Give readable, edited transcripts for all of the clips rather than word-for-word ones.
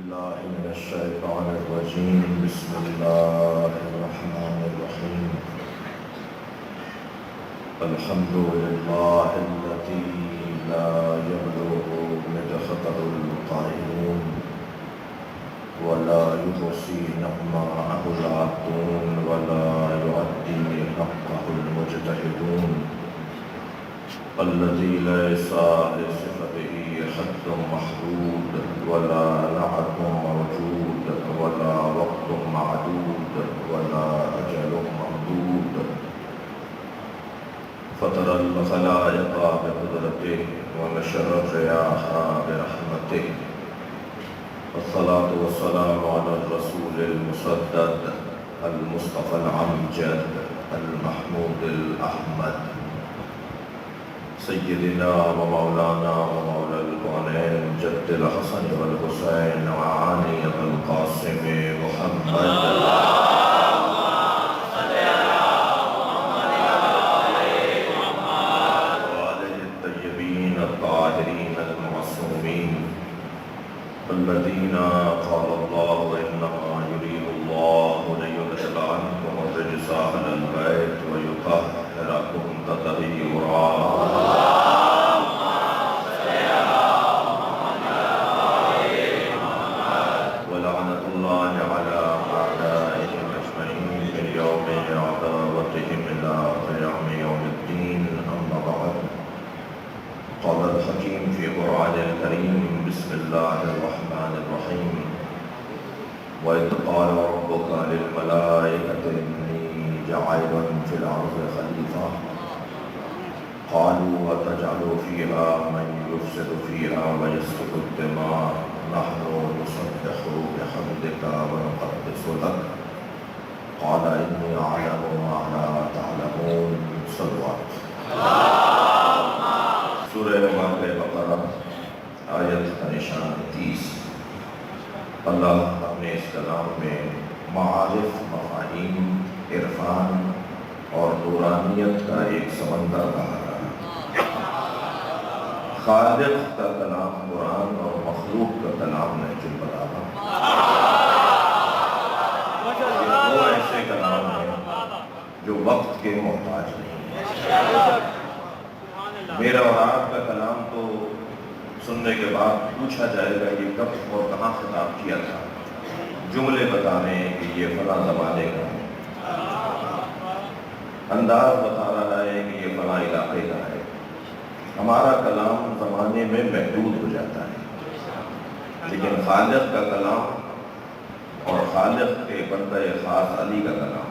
بالله من الشيطان الرجيم بسم الله الرحمن الرحيم الحمد لله الذي لا يبلغ مدحته القائلون ولا يحصي نعماءه العادون ولا يؤدي حقه المجتهدون الذي ليس لصفته حد محدود ولا نعت موجود ولا وقت معدود ولا أجل ممدود فطر الخلائق بقدرته ونشر الرياح برحمته والصلاة والسلام على الرسول المسدد المصطفى الأمجد المحمود الأحمد سيدنا ومولانا ومولى الكونين جد الحسن والحسين وعلي القاسم محمد وآله الطيبين الطاهرين المعصومين الذين قال الله إنما يريد الله ليذهب عنكم الرجس أهل البيت ويطهركم تطهيرا ولعنة الله على أعدائهم أجمعين من يوم عداوتهم إلى قيام يوم الدين أما بعد قال الحكيم في قرآن الكريم بسم الله الرحمن الرحيم وإذ قال ربك للملائكة إني جاعل في الأرض خليفة قالوا وتجعل فيها من يفسد فيها ويسفك الدماء نحن نسبح بحمدك ونقدس لك قال إني أعلم ما لا تعلمون صلوات سورہ واقعہ بقرہ آیت کا نشان 30 اللہ اپنے اس کلام میں معارف مفاہیم عرفان اور نورانیت کا ایک سمندر بہا رہا ہے خالق کا کلام قرآن اور مخلوق کا کلام نہج البلاغہ یہ دو ایسے کلام ہیں جو وقت کے محتاج نہیں ہیں میرا اور آپ کا کلام تو سننے کے بعد پوچھا جائے گا یہ کب اور کہاں خطاب کیا تھا جملے بتانے کہ یہ فلاں زمانے کا ہے انداز بتا رہا ہے کہ یہ فلاں علاقے کا ہے ہمارا کلام زمانے میں محدود ہو جاتا ہے لیکن خالق کا کلام اور خالق کے بندہ خاص علی کا کلام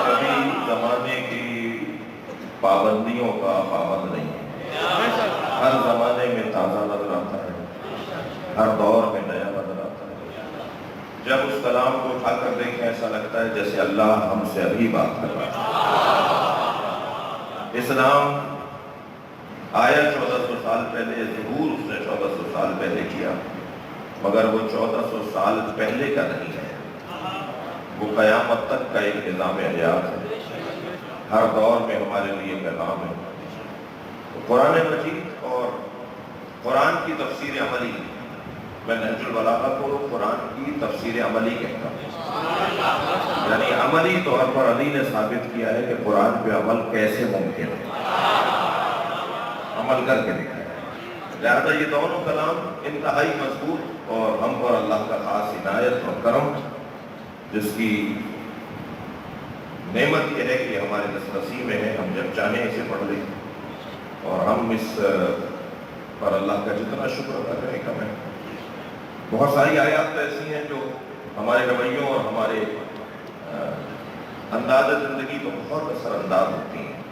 کبھی زمانے کی پابندیوں کا پابند نہیں ہے ہر زمانے میں تازہ نظر آتا ہے ہر دور میں نیا نظر آتا ہے جب اس کلام کو اٹھا کر دیکھیں ایسا لگتا ہے جیسے اللہ ہم سے ابھی بات کر رہا ہے اسلام آیا 1400 سال پہلے ظہور اس نے 1400 سال پہلے کیا مگر وہ 1400 سال پہلے کا نہیں ہے وہ قیامت تک کا ایک نظام حیات ہے ہر دور میں ہمارے لیے پیغام ہے قرآن مجید اور قرآن کی تفسیر عملی میں نہج البلاغہ کو قرآن کی تفسیر عملی کہتا ہوں یعنی عملی طور پر علی نے ثابت کیا ہے کہ قرآن پہ عمل کیسے ممکن ہے عمل کر کے دکھایا لہذا یہ دونوں کلام انتہائی مضبوط اور ہم پر اللہ کا خاص عنایت اور کرم جس کی نعمت یہ ہے کہ ہمارے دسترسی میں ہے ہم جب چاہیں اسے پڑھ لیں اور ہم اس پر اللہ کا جتنا شکر ادا کریں کم ہے بہت ساری آیات ایسی ہیں جو ہمارے رویوں اور ہمارے انداز زندگی کو بہت اثر انداز ہوتی ہیں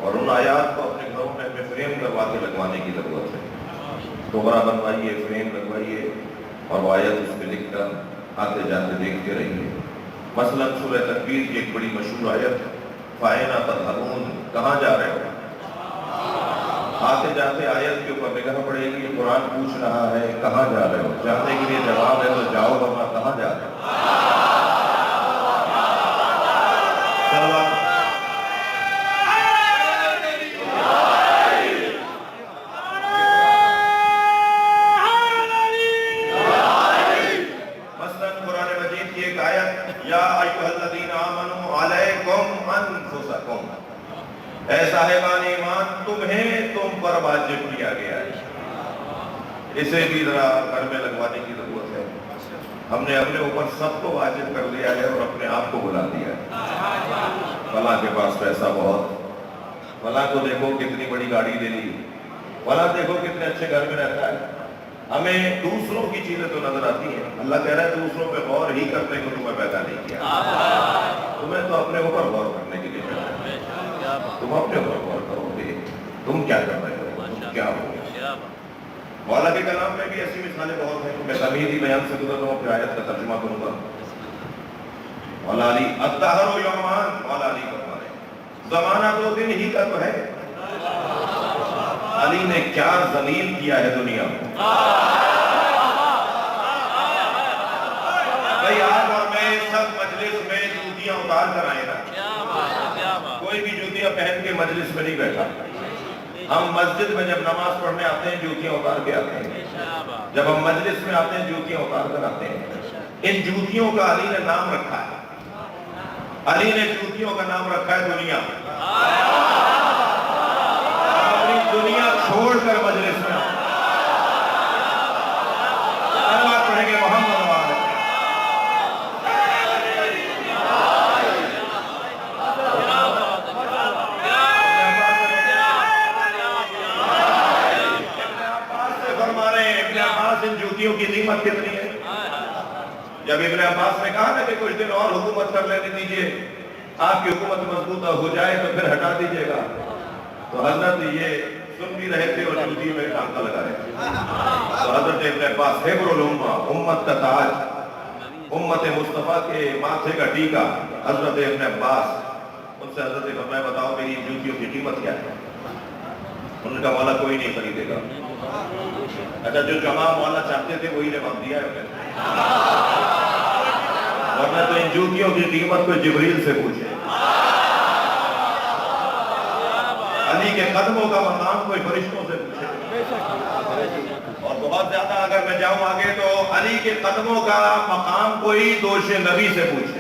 اور ان آیات کو اپنے گھروں میں ہمیں فریم کروا کے لگوانے کی ضرورت ہے دوبارہ بنوائیے فریم لگوائیے اور وہ آیت اس پہ لکھ کر آتے جاتے دیکھتے رہیے مثلا سورہ تکبیر کی ایک بڑی مشہور آیت فَأَيْنَ تَذْهَبُونَ کہاں جا رہے ہو آتے جاتے آیت کے اوپر نگاہ پڑے گی قرآن پوچھ رہا ہے کہاں جا رہے ہو جانے کے لیے جواب ہے تو جاؤ ورنہ کہاں جا رہے ہو پر واجب کیا گیا ہے، اسے بھی ذرا گھر میں لگوانے کی ضرورت ہے۔ ہم نے اپنے اوپر سب کو واجب کر لیا ہے اور اپنے آپ کو بلا دیا ہے۔ فلاں کے پاس پیسہ بہت، فلاں کو دیکھو کتنی بڑی گاڑی لے لی، فلاں دیکھو کتنے اچھے گھر میں رہتا ہے۔ ہمیں دوسروں کی چیزیں تو نظر آتی ہیں، اللہ کہہ رہا ہے دوسروں پہ غور ہی کرنے کو تمہیں پیدا نہیں کیا، تمہیں تو اپنے اوپر غور کرنے کے لیے پیدا ہے۔ تم اپنے اوپر غور کرو گے تم کیا کر رہے ہو، تم کیا ہو۔ مولا کے کلام میں بھی ایسی مثالیں بہت ہیں، میں تمہیدی بیان سے گزر رہا ہوں، پھر آیت کا ترجمہ کروں گا۔ مولا علی الدہر و یومان، مولا علی فرما رہے ہیں زمانہ تو دن ہی کا تو ہے۔ علی نے کیا ذلیل کیا ہے دنیا کو۔ بھئی آپ اور میں سب مجلس میں جوتیاں اتار کر آئے نا، کوئی بھی جوتیاں پہن کے مجلس میں نہیں بیٹھا۔ ہم مسجد میں جب نماز پڑھنے آتے ہیں جوتیاں اتار کے آتے ہیں، جب ہم مجلس میں آتے ہیں جوتیاں اتار کر آتے ہیں۔ ان جوتیوں کا علی نے نام رکھا ہے، علی نے جوتیوں کا نام رکھا ہے دنیا۔ اپنی دنیا چھوڑ کر مجلس میں کلمہ پڑھیں گے محمد والے۔ ان جوتیوں کی قیمت کتنی ہے؟ جب ابن عباس نے کہا نا کہ کچھ دن اور حکومت کر لینے دیجئے، آپ کی حکومت مضبوط ہو جائے تو پھر ہٹا دیجئے گا، تو حضرت یہ سن بھی رہے تھے اور جوتی میں ٹانکا لگا رہے تھے۔ تو حضرت ابن عباس حبر الامہ، امت کا تاج، امت مصطفیٰ کے ماتھے کا ٹیکا، حضرت ابن عباس، ان سے حضرت فرمایا بتاؤ میری جوتیوں کی قیمت کیا ہے؟ ان کا مولا کوئی نہیں خریدے گا۔ اچھا جو جمع مولا چاہتے تھے وہی نے وقت دیا ہے، ورنہ تو ان جوتیوں کی قیمت کو جبریل سے پوچھے۔ علی کے قدموں کا مقام کوئی فرشتوں سے پوچھے، اور بہت زیادہ اگر میں جاؤں آگے تو علی کے قدموں کا مقام کوئی دوش نبی سے پوچھے۔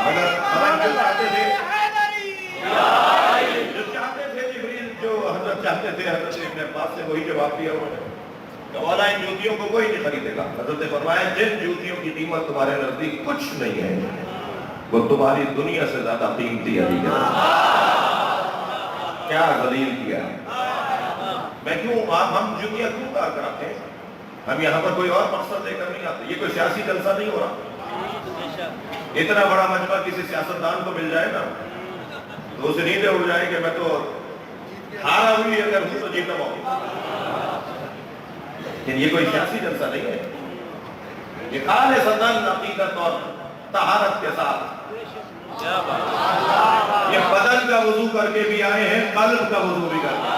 مگر جو چاہتے تھے چاہتے تھے حضرت ابن عباس سے وہی جواب دیا انہوں نے کہ مولا ان جوتیوں کو کوئی نہیں خریدے گا۔ حضرت فرمایا جن جوتیوں کی قیمت تمہارے نزدیک کچھ نہیں ہے وہ تمہاری دنیا سے زیادہ قیمتی علی کے کیا ذلیل کیا ہے۔ میں کیوں ہم جوتیاں کیوں اتار کر آتے ہیں؟ ہم یہاں پر کوئی اور مقصد لے کر نہیں آتے، یہ کوئی سیاسی جلسہ نہیں ہو رہا۔ اتنا بڑا مجمع کسی سیاستدان کو مل جائے نا تو اسے نیندیں اڑ جائے کہ میں تو ہارا ہوئی اگر ہوں تو جیتنا موقع، لیکن یہ کوئی سیاسی جلسہ نہیں ہے، یہ خالص عقیدت اور طہارت کے ساتھ یہ بدن کا وضو کر کے بھی آئے ہیں، قلب کا وضو بھی کر کے،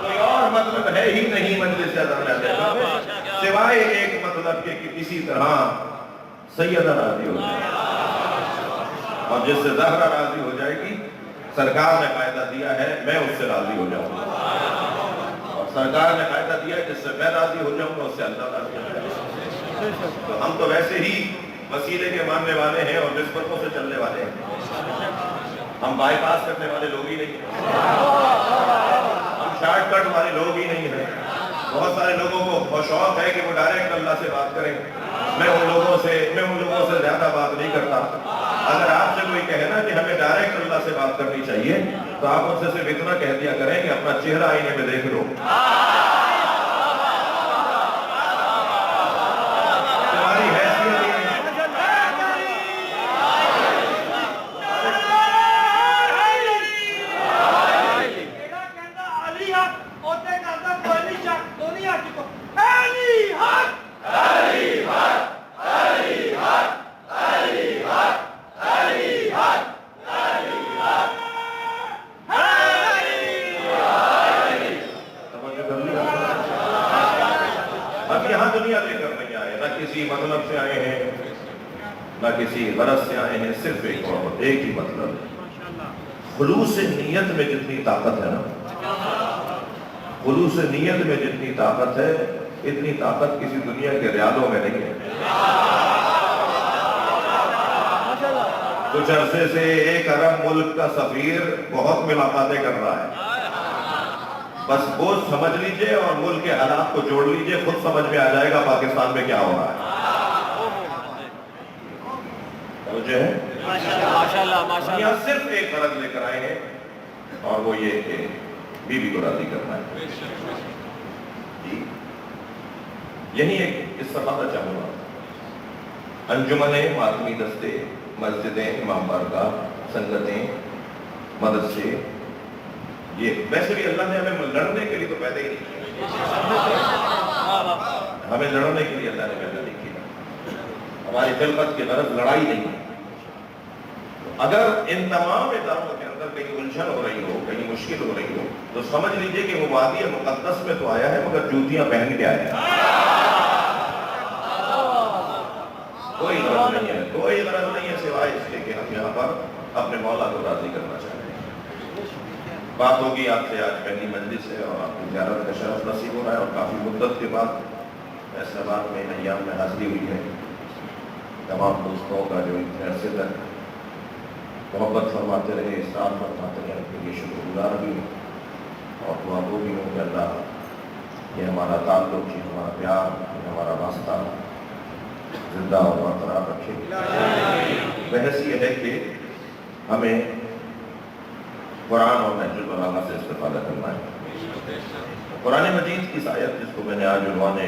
کوئی اور مطلب ہے ہی نہیں مجلس سے سوائے ایک مطلب کہ کسی طرح سیدہ راضی ہو جائے، اور جس سے زہرہ راضی ہو جائے گی سرکار نے قاعدہ دیا ہے میں اس سے راضی ہو جاؤں گا، اور سرکار نے قاعدہ دیا ہے جس سے میں راضی ہو جاؤں گا اس سے اللہ راضی ہو جائے گا۔ تو ہم تو ویسے ہی وسیلے کے ماننے والے ہیں اور نسبتوں سے چلنے والے ہیں، ہم بائی پاس کرنے والے لوگ ہی نہیں ہیں، ہم شارٹ کٹ والے لوگ ہی نہیں ہیں۔ بہت سارے لوگوں کو شوق ہے کہ وہ ڈائریکٹ اللہ سے بات کریں، میں ان لوگوں سے زیادہ بات نہیں کرتا۔ اگر آپ سے کوئی کہے نا کہ ہمیں ڈائریکٹ اللہ سے بات کرنی چاہیے تو آپ ان سے صرف اتنا کہہ دیا کریں کہ اپنا چہرہ آئینے میں دیکھ لو، تمہاری حیثیت ہی نہیں۔ مطلب سے آئے ہیں نہ کسی غرض سے آئے ہیں، صرف ایک ہی مطلب، خلوص نیت میں جتنی طاقت ہے نا، خلوص نیت میں جتنی طاقت ہے اتنی طاقت کسی دنیا کے ریالوں میں نہیں ہے۔ کچھ عرصے سے 1 ارب ملک کا سفیر بہت ملاقاتیں کر رہا ہے، بس وہ سمجھ لیجئے اور ملک کے حالات کو جوڑ لیجئے، خود سمجھ میں آ جائے گا پاکستان میں کیا ہو رہا ہے۔ مجھے یہاں صرف ایک غرض لے کر آئے ہیں، اور وہ یہ کہ بیوی کو راضی کرنا ہے۔ جی یہی ایک قصہ بتانا چاہوں گا۔ انجمنیں، ماتمی دستے، مسجدیں، امام بارگاہ، سنگتیں، مدرسے، یہ ویسے بھی اللہ نے ہمیں لڑنے کے لیے تو پیدا ہی نہیں کیا، ہمیں لڑنے کے لیے اللہ نے پیدا نہیں کیا، ہماری خلقت کی غرض لڑائی نہیں ہے۔ اگر ان تمام اداروں کے اندر کہیں الجھن ہو رہی ہو، کہیں مشکل ہو رہی ہو، تو سمجھ لیجئے کہ وہ وادی مقدس میں تو آیا ہے مگر جوتیاں پہن کے آیا ہے۔ کوئی غرض نہیں ہے، کوئی غرض نہیں ہے سوائے اس کے کہ ہم یہاں پر اپنے مولا کو راضی کرنا چاہتے ہیں۔ بات ہوگی آپ سے، آج پہلی مجلس ہے اور آپ کو زیارت کا شرف نصیب ہو رہا ہے، اور کافی مدت کے بعد فیصلہ باد میں ایام میں حاضری ہوئی ہے۔ تمام دوستوں کا جو اتنے عرصے تک محبت فرماتے رہے، احسان فرماتے رہے، ان کے لیے شکر گزار بھی ہوں، اور دعا گو بھی ہوں کہ اللہ یہ ہمارا تعلق، یہ ہمارا پیار، یہ ہمارا واسطہ زندہ اور برقرار رکھے۔ بحث یہ ہے کہ ہمیں قرآن اور نہج البلاغہ سے استفادہ کرنا ہے۔ قرآن مجید کی اس آیت جس کو میں نے آج عنوان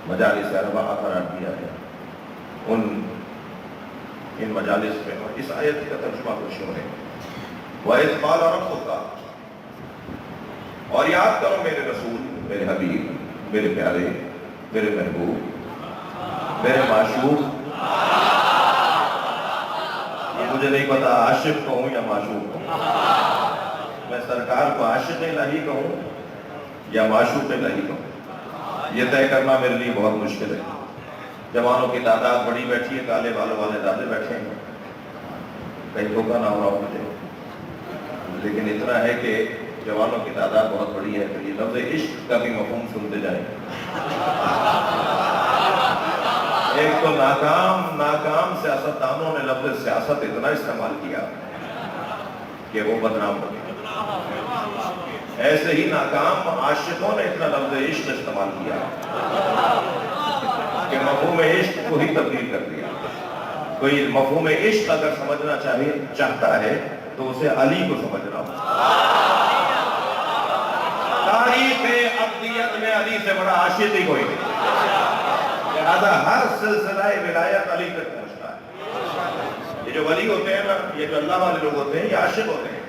مجالس اربعہ قرار دیا ہے، ان مجالس میں، اور اس آیت کا ترجمہ کچھ یوں ہے: وَإِذْ قَالَ رَبُّكَ، اور یاد کرو میرے رسول، میرے حبیب، میرے پیارے، میرے محبوب، میرے معشوق، مجھے نہیں پتا عاشق کہوں یا معشوق کہوں، میں سرکار کو عاشق الہی کہوں یا معشوق الہی کہوں، یہ طے کرنا میرے لیے بہت مشکل ہے۔ جوانوں کی تعداد بڑی بیٹھی ہے، کالے بالوں والے زیادہ بیٹھے ہیں، کہیں دھوکہ نہ ہو رہا ہو مجھے، لیکن اتنا ہے کہ جوانوں کی تعداد بہت بڑی ہے، تو یہ لفظ عشق کا بھی مفہوم سنتے جائیں۔ ایک تو ناکام سیاستدانوں نے لفظ سیاست اتنا استعمال کیا کہ وہ بدنام ہو گیا، ایسے ہی ناکام عاشقوں نے اتنا لفظ عشق استعمال کیا کہ مفہوم عشق کو ہی تبدیل کر دیا۔ کوئی مفہوم عشق اگر سمجھنا چاہتا ہے تو اسے علی کو سمجھنا ہو۔ تاریخ ابدیت میں علی سے بڑا عاشق ہی کوئی نہیں، لہذا ہر سلسلہ ولایت علی تک پہنچتا ہے۔ یہ جو ولی ہوتے ہیں نا، یہ جو اللہ والے لوگ ہوتے ہیں، یہ عاشق ہوتے ہیں،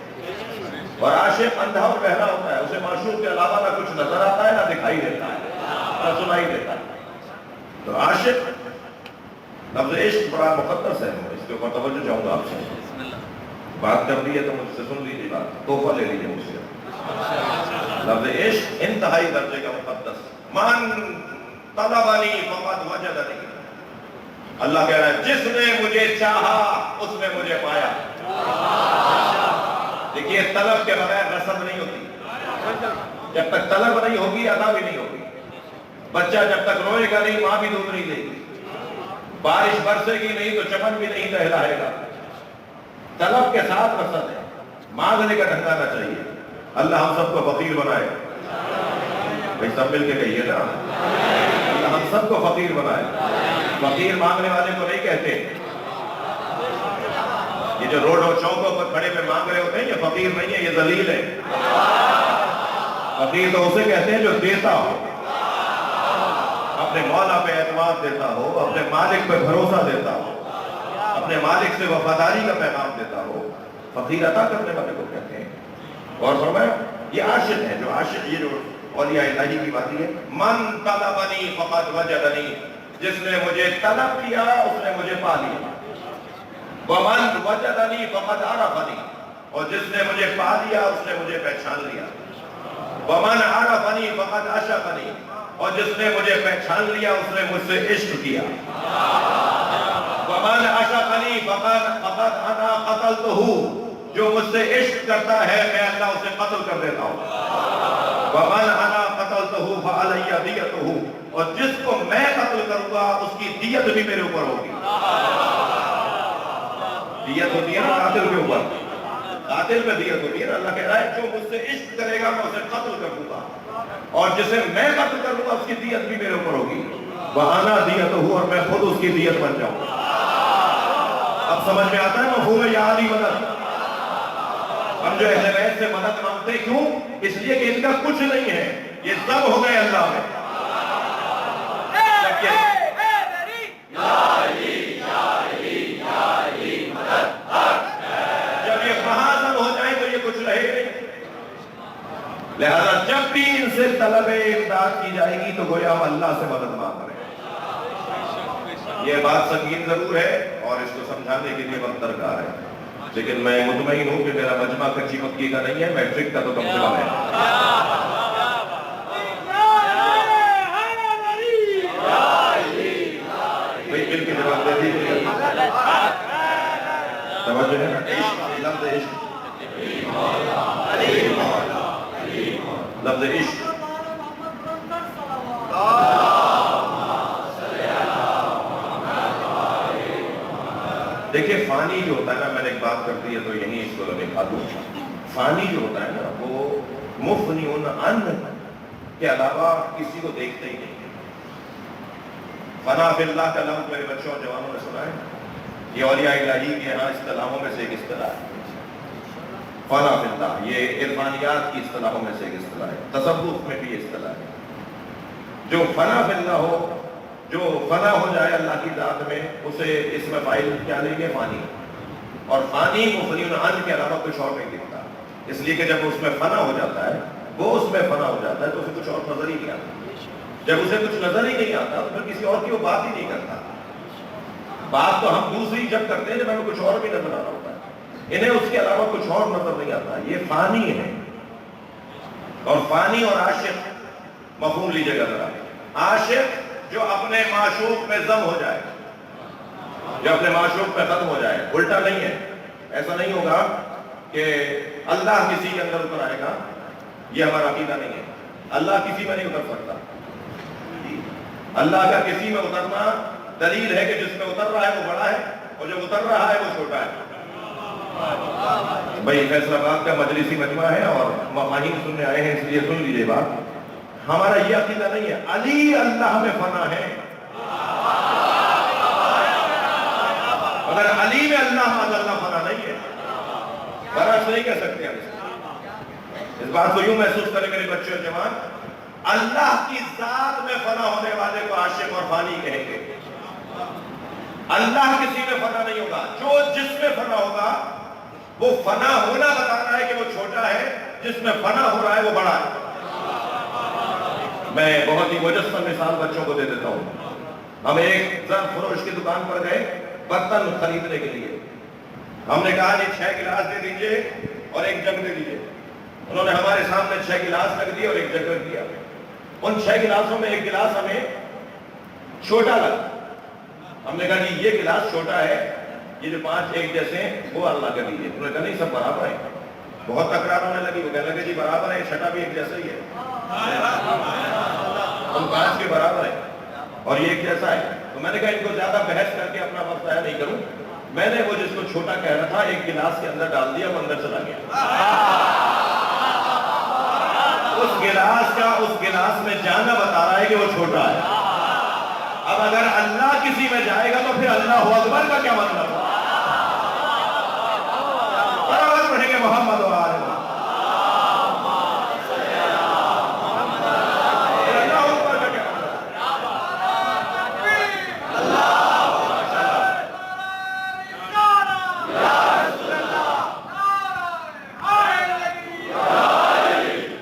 اور عاشق اندھا اور بہرا ہوتا ہے، اسے معشوق کے علاوہ نہ کچھ نظر آتا ہے، نہ دکھائی دیتا ہے، نہ سنائی دیتا ہے۔ تو عاشق لفظ عشق بڑا مقدس ہے، اس کے اوپر توجہ چاہوں گا آپ سے۔ بات کر دی ہے تو مجھ سے سن لیجیے، بات تحفہ لے لیجیے مجھ سے۔ لفظ عشق انتہائی درجے کا مقدس، من طلبنی فقد وجدنی، اللہ کہہ رہا ہے جس نے مجھے چاہا اس نے مجھے پایا۔ دیکھیے طلب کے بغیر رسد نہیں ہوتی، جب تک طلب نہیں ہوگی ادا بھی نہیں ہوگی۔ بچہ جب تک روئے گا نہیں، ماں بھی دودھ نہیں دے گی، بارش برسے گی نہیں تو چمن بھی نہیں لہلائے گا۔ طلب کے ساتھ رسد ہے، مانگنے کا ڈھنگ آنا چاہیے۔ اللہ ہم سب کو فقیر بنائے، بھائی سب مل کے کہیے نا، اللہ ہم سب کو فقیر بنائے۔ فقیر مانگنے والے کو نہیں کہتے، یہ جو روڈ اور چوکوں پر کھڑے میں مانگ رہے ہوتے ہیں یہ فقیر نہیں ہے، یہ ذلیل ہے۔ فقیر تو اسے کہتے ہیں جو دیتا ہو، اپنے مولا پہ اعتماد دیتا ہو، اپنے مالک پہ بھروسہ دیتا ہو، اپنے مالک سے وفاداری کا پیغام دیتا ہو، فقیر عطا کرنے والے کو کہتے ہیں۔ اور فرمایا یہ عاشق ہے، جو عاشق، یہ جو اولیاء الہی کی بات ہے، من طلبنی فقد وجدنی، جس نے مجھے طلب کیا اس نے مجھے پا لیا۔ ومن وجدنی فقد عرفنی، اور جس نے مجھے پا لیا اس نے مجھے پہچان لیا۔ ومن عرفنی فقد عشقنی، اور جس نے مجھے پہچان لیا اس نے مجھ سے عشق کیا۔ ومن عشقنی فقد انا قتلتہ، جو مجھ سے عشق کرتا ہے میں اللہ اسے قتل کر دیتا ہوں۔ ومن انا قتلتہ فعلی دیتہ، اور جس کو میں قتل کروں گا اس کی دیت بھی میرے اوپر ہوگی۔ دیت ہوتی ہے نا قاتل کے اوپر، قاتل پہ دیت ہوتی ہے نا. اللہ کہہ رہا ہے جو مجھ سے عشق کرے گا میں اسے قتل کر دوں گا، اور جسے میں قتل کر دوں گا اس کی دیت بھی میرے اوپر ہوگی. وَأَنَا دِيَتُهُ، اور میں خود اس کی دیت بن جاؤں گا. اب سمجھ میں آتا ہے مفہوم یا علی مدد؟ ہم جو اہل بیت سے مدد مانگتے کیوں؟ اس لیے کہ ان کا کچھ نہیں ہے، یہ سب ہو گئے اللہ میں. جب یہ محاذن ہو جائیں تو یہ کچھ رہے نہیں. لہذا جب بھی ان سے طلب امداد کی جائے گی تو گویا ہم اللہ سے مدد مانگ رہے ہیں. یہ بات سنگین ضرور ہے اور اس کو سمجھانے کے لیے وقت درکار ہے، لیکن میں مطمئن ہوں کہ میرا مجمع کچی پکی کا نہیں ہے، میٹرک کا تو کم سے کم ہے. بل کی جواب دے دیجیے. توجہ ہے نا؟ عشق، لفظ عشق، لفظ عشق. دیکھیں فانی جو ہوتا ہے نا، میں نے ایک بات کر دی ہے تو یہیں اس کو لکھا دوں. فانی جو ہوتا ہے نا وہ مفنیون ان کے علاوہ کسی کو دیکھتے ہی نہیں. فنا فی اللہ کا لفظ میرے بچوں اور جوانوں نے سنا ہے، یہ اولیاء الہی کے یہاں اصطلاحوں میں سے ایک اصطلاح ہے. فنا فی اللہ یہ عرفانیات کی اصطلاحوں میں سے ایک اصطلاح ہے، تصوف میں بھی یہ اصطلاح ہے. جو فنا فی اللہ ہو، جو فنا ہو جائے اللہ کی ذات میں، اسے اس میں فائل کیا لیں گے؟ فانی. اور فانی مفنیون ان کے علاوہ کچھ اور نہیں دکھتا، اس لیے کہ جب اس میں فنا ہو جاتا ہے، وہ اس میں فنا ہو جاتا ہے تو اسے کچھ اور نظر ہی نہیں آتا. جب اسے کچھ نظر ہی نہیں آتا تو پھر کسی اور کی وہ بات ہی نہیں کرتا. بات تو ہم دوسری جب کرتے ہیں جب ہمیں کچھ اور بھی نظر آ رہا ہوتا ہے، انہیں اس کے علاوہ کچھ اور نظر نہیں آتا. یہ فانی ہے. اور فانی اور عاشق مفہوم لیجیے گا ذرا. عاشق جو اپنے معشوق میں ضم ہو جائے، جو اپنے معشوق میں ختم ہو جائے. الٹا نہیں ہے، ایسا نہیں ہوگا کہ اللہ کسی کے اندر اتر آئے گا، یہ ہمارا عقیدہ نہیں ہے. اللہ کسی میں نہیں اتر سکتا. اللہ کا کسی میں اترنا دلیل ہے کہ جس میں اتر رہا ہے وہ بڑا ہے اور جو اتر رہا ہے وہ چھوٹا ہے. بھائی فیصل آباد کا مجلسی مجمع ہے اور مفاہیم سننے آئے ہیں، اس لیے سن لیجیے بات. ہمارا یہ عقیدہ نہیں ہے علی اللہ میں فنا ہے. اگر علی میں اللہ فنا نہیں ہے، برعکس نہیں کہہ سکتے ہم. اس بات کو یوں محسوس کریں میرے بچے اور جوان، اللہ کی ذات میں فنا ہونے والے کو عاشق اور فانی کہیں گے. اللہ کسی میں فنا نہیں ہوگا. جو جس میں فنا ہوگا وہ فنا ہونا بتا رہا ہے کہ وہ چھوٹا ہے، جس میں فنا ہو رہا ہے وہ بڑا ہے. میں بہت ہی مجسم مثال بچوں کو دے دیتا ہوں. ہم ایک زر فروش کی دکان پر گئے برتن خریدنے کے لیے. ہم نے کہا جی 6 گلاس دے دیجئے اور ایک جگ دے دیجئے. انہوں نے ہمارے سامنے 6 گلاس رکھ دیے اور ایک جگ رکھ دیا. ان 6 گلاسوں میں ایک گلاس ہمیں چھوٹا لگا. ہم نے کہا جی یہ گلاس چھوٹا ہے، یہ جو 5 ایک جیسے ہیں وہ اللہ کر دیجیے. انہوں نے کہا نہیں سب برابر ہیں. بہت تکرار ہونے لگی. وہ کہنے لگے جی برابر ہے، چھٹا بھی ایک جیسا ہی ہے، ہم 5 کے برابر ہیں اور یہ ایک جیسا ہے. تو میں نے کہا ان کو زیادہ بحث کر کے اپنا وقت ضائع نہیں کروں. میں نے وہ جس کو چھوٹا کہہ رہا تھا ایک گلاس کے اندر ڈال دیا، وہ اندر چلا گیا. اس گلاس کا اس گلاس میں جانا بتا رہا ہے کہ وہ چھوٹا ہے. اب اگر اللہ کسی میں جائے گا تو پھر اللہ اکبر کا کیا مطلب ہے؟ برابر پڑھیں گے محمد و آل محمد. اللہ اکبر کا کیا مطلب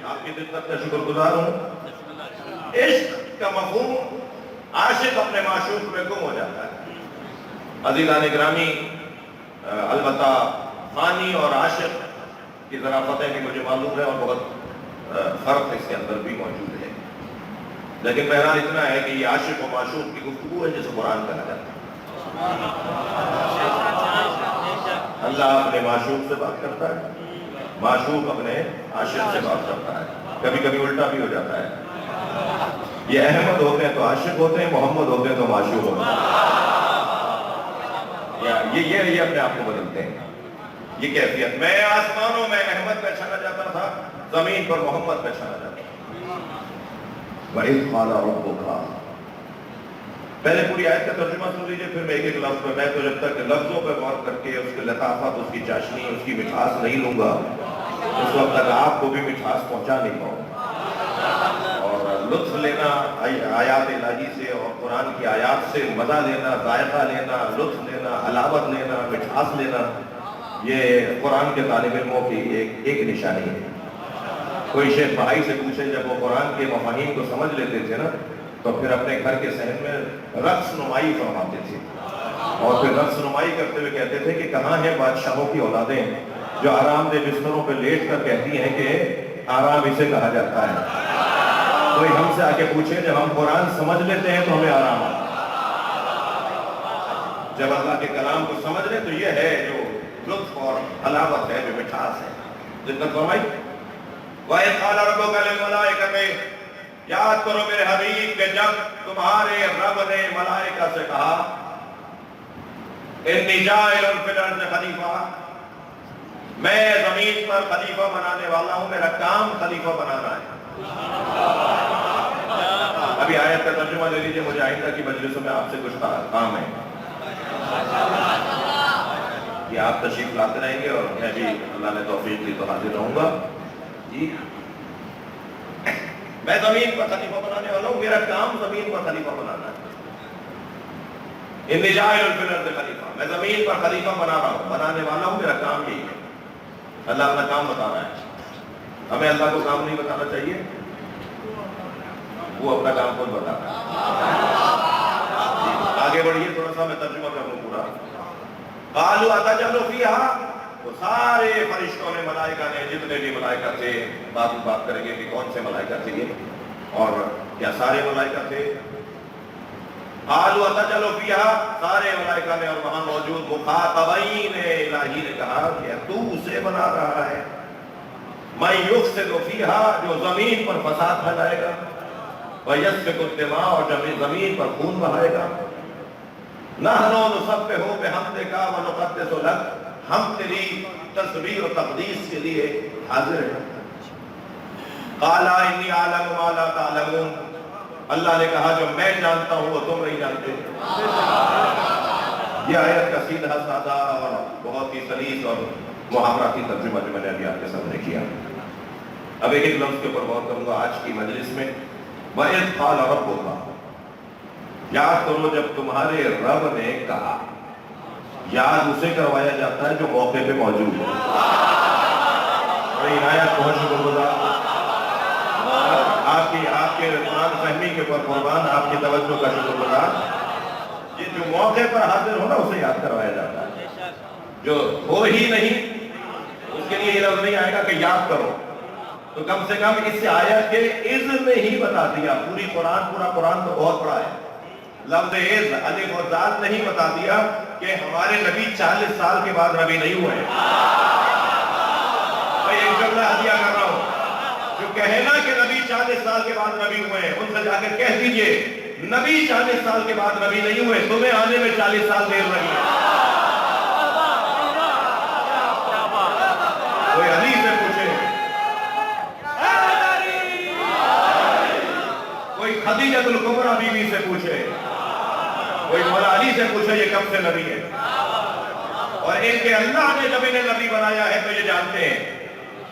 آپ کی خدمت کا شکر گزار ہوں. عشق کا مفہوم عاشق اپنے معشوق میں گم ہو جاتا ہے. عزیزان گرامی، البتہ فانی اور عاشق کی ظرافتیں بھی مجھے معلوم ہے اور بہت فرق اس کے اندر بھی موجود ہے. لیکن بہرحال اتنا ہے کہ یہ عاشق و معشوق کی گفتگو ہے جسے قرآن کہا جاتا ہے. اللہ اپنے معشوق سے بات کرتا ہے، معشوق اپنے عاشق سے بات کرتا ہے. کبھی کبھی الٹا بھی ہو جاتا ہے. یہ احمد ہوتے ہیں تو عاشق ہوتے ہیں، محمد ہوتے ہیں تو معشوق ہوتے ہیں. یہ اپنے آپ کو بدلتے ہیں. یہ کیفیت. میں آسمانوں میں احمد پہچانا جاتا تھا, زمین پر محمد پہچانا جاتا تھا. وَإِذْ قَالَ رَبُّكَ. پہلے پوری آیت کا ترجمہ سن لیجئے, پھر میں ایک ایک لفظ پہ, میں تو جب تک لفظوں پہ غور کر کے اس کی لطافت, اس کی چاشنی, اس کی مٹھاس نہیں لوں گا, اس وقت تک آپ کو بھی مٹھاس پہنچا نہیں پاؤں. اور لطف لینا آیات الہی سے اور قرآن کی آیات سے, مزہ لینا, ذائقہ لینا, لطف لینا, حلاوت لینا, مٹھاس لینا, یہ قرآن کے طالب علموں کی ایک نشانی ہے. کوئی شیخ بھائی سے پوچھے, جب وہ قرآن کے مفاہیم کو سمجھ لیتے تھے نا, تو پھر اپنے گھر کے صحن میں رقص نمائی فرماتے تھے, اور پھر رقص نمائی کرتے ہوئے کہتے تھے کہ کہاں ہیں بادشاہوں کی اولادیں جو آرام دہ بستروں پہ لیٹ کر کہتی ہیں کہ آرام اسے کہا جاتا ہے. کوئی ہم سے آ کے پوچھے, جب ہم قرآن سمجھ لیتے ہیں تو ہمیں آرام آتا ہے. جب اللہ کے کلام کو سمجھ لیں تو یہ ہے جو لطف اور حلاوت ہے, جو مٹھاس ہے. جتنا فرمائی وَإِذْ قَالَ رَبُّكَ لِلْمَلَائِكَةِ, یاد کرو میرے حبیب کہ جب تمہارے رب نے ملائکہ سے کہا اِنِّی جَاعِلٌ فِی الْأَرْضِ خلیفہ, میں زمین پر خلیفہ بنانے والا ہوں, میرا کام خلیفہ بنانا ہے. ابھی آیت کا ترجمہ لے لیجئے, مجھے آئندہ کی مجلسوں میں آپ سے کچھ کام ہے. یہ آپ تشریف لاتے رہیں گے اور میں بھی اللہ نے توفیق دی تو حاضر رہوں گا. جی, میں زمین پر خلیفہ بنانے والا ہوں, میرا کام زمین پر خلیفہ بنانا ہے. اِنِّی جَاعِلٌ فِی الْأَرْضِ خلیفہ, میں زمین پر خلیفہ بنا رہا ہوں, بنانے والا ہوں, میرا کام یہی ہے. اللہ اپنا کام بتا رہا ہے. ہمیں اللہ کو کام نہیں بتانا چاہیے, وہ اپنا کام خود بتا رہا ہے. آگے بڑھیے تھوڑا سا, میں ترجمہ کر لوں پورا. قَالُوا أَتَجْعَلُ فِيهَا, وہ سارے فرشتوں نے, ملائکہ نے, جتنے بھی ملائکہ تھے, بات کریں گے کہ کون سے ملائکہ تھے یہ, اور کیا سارے ملائکہ تھے. قَالُوا أَتَجْعَلُ فِيهَا, سارے ملائکہ نے اور وہاں موجود مخاطبین الہی نے کہا کہ تو اسے بنا رہا ہے, مَن يُفْسِدُ فِيهَا, جو زمین پر فساد پھیلائے گا, وَيَسْفِكُ الدِّمَاءَ, اور زمین پر خون بہائے گا. نَحْنُ نُسَبِّحُ بِحَمْدِكَ وَنُقَدِّسُ لَكَ, ہم تیری تسبیح و تقدیس کے لیے حاضر ہیں. قَالَ إِنِّي أَعْلَمُ مَا لَا تَعْلَمُونَ, اللہ نے کہا جو میں جانتا ہوں وہ تم نہیں جانتے. یہ آیت کا سیدھا سادہ اور بہت ہی سلیس اور محاوراتی ترجمہ جو میں نے ابھی آپ کے سامنے کیا. اب ایک لفظ کے اوپر غور کروں گا آج کی مجلس میں. وَإِذْ قَالَ رَبُّكَ, یاد کرو جب تمہارے رب نے کہا. یاد اسے کروایا جاتا ہے جو موقع پہ موجود ہے. عنایت بہت شکر گزار, آپ کے قرآن فہمی کے پر قربان, آپ کی توجہ کا شکر گزار. یہ جو موقع پر حاضر ہو نا اسے یاد کروایا جاتا ہے. جو ہو ہی نہیں اس کے لیے یہ لفظ نہیں آئے گا کہ یاد کرو, تو کم سے کم اس آیت کے اذن میں ہی بتا دیا. پورا قرآن تو بہت بڑا ہے, لفظ عز الف اور ذات نہیں بتا دیا کہ ہمارے نبی 40 سال کے بعد نبی نہیں ہوئے. میں ایک جملہ ہدیہ کر رہا ہوں, جو کہنا کہ نبی 40 سال کے بعد نبی ہوئے ہیں, ان سے جا کے کہہ دیجئے نبی 40 سال کے بعد نبی نہیں ہوئے, تمہیں آنے میں 40 سال دیر لگی. کوئی علی سے پوچھے, کوئی خدیجہ الکبریٰ بیوی سے پوچھے, کوئی مولا علی سے پوچھے یہ کب سے نبی ہے. اور ان کے اللہ نے جب انہیں نبی بنایا ہے تو یہ جانتے ہیں.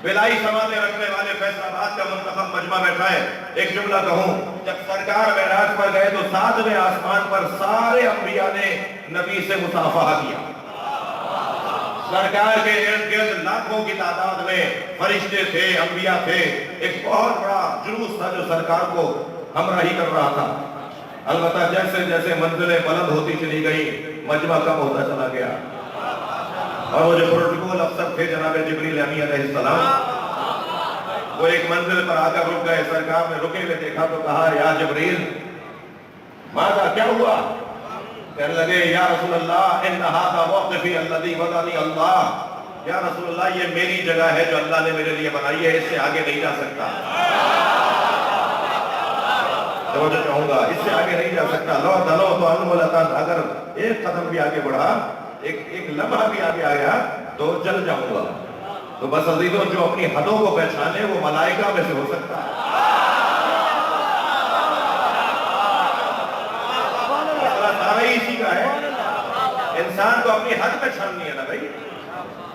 بلائی سماعتیں رکھنے والے فیصل آباد کا منتخب مجمع بیٹھا ہے. ایک جملہ کہوں, جب سرکار معراج پر گئے تو 7ویں آسمان پر سارے انبیاء نے نبی سے مصافحہ کیا. سرکار کے ارد گرد لاکھوں کی تعداد میں فرشتے تھے, انبیاء تھے. ایک بہت بڑا جلوس تھا جو سرکار کو ہمراہی کر رہا تھا. البتہ جیسے جیسے منزلیں بلند ہوتی چلی گئی, مجمع کم ہوتا چلا گیا. اور وہ جو پروٹوکول افسر تھے جناب جبریل امین علیہ السلام, وہ ایک منزل پر آ کر رک گئے. سرکار نے رکے ہوئے دیکھا تو کہا یا جبریل ماذا, کیا ہوا؟ کہنے لگے یا رسول اللہ ان ھذا موقفی الذی وضعنی اللہ, یا رسول اللہ یہ میری جگہ ہے جو اللہ نے میرے لیے بنائی ہے, اس سے آگے نہیں جا سکتا. توجہ چاہوں گا, اس سے آگے نہیں جا سکتا. لو دنو تو انولتن, اگر ایک قدم بھی آگے بڑھا ایک لمحہ بھی آگے آیا تو جل جاؤں گا. تو بس عزیزوں جو اپنی حدوں کو پہچانے وہ ملائکہ میں سے ہو سکتا ہے. سارا ہی اسی کا ہے. انسان کو اپنی حد پہچاننی ہے نا بھائی.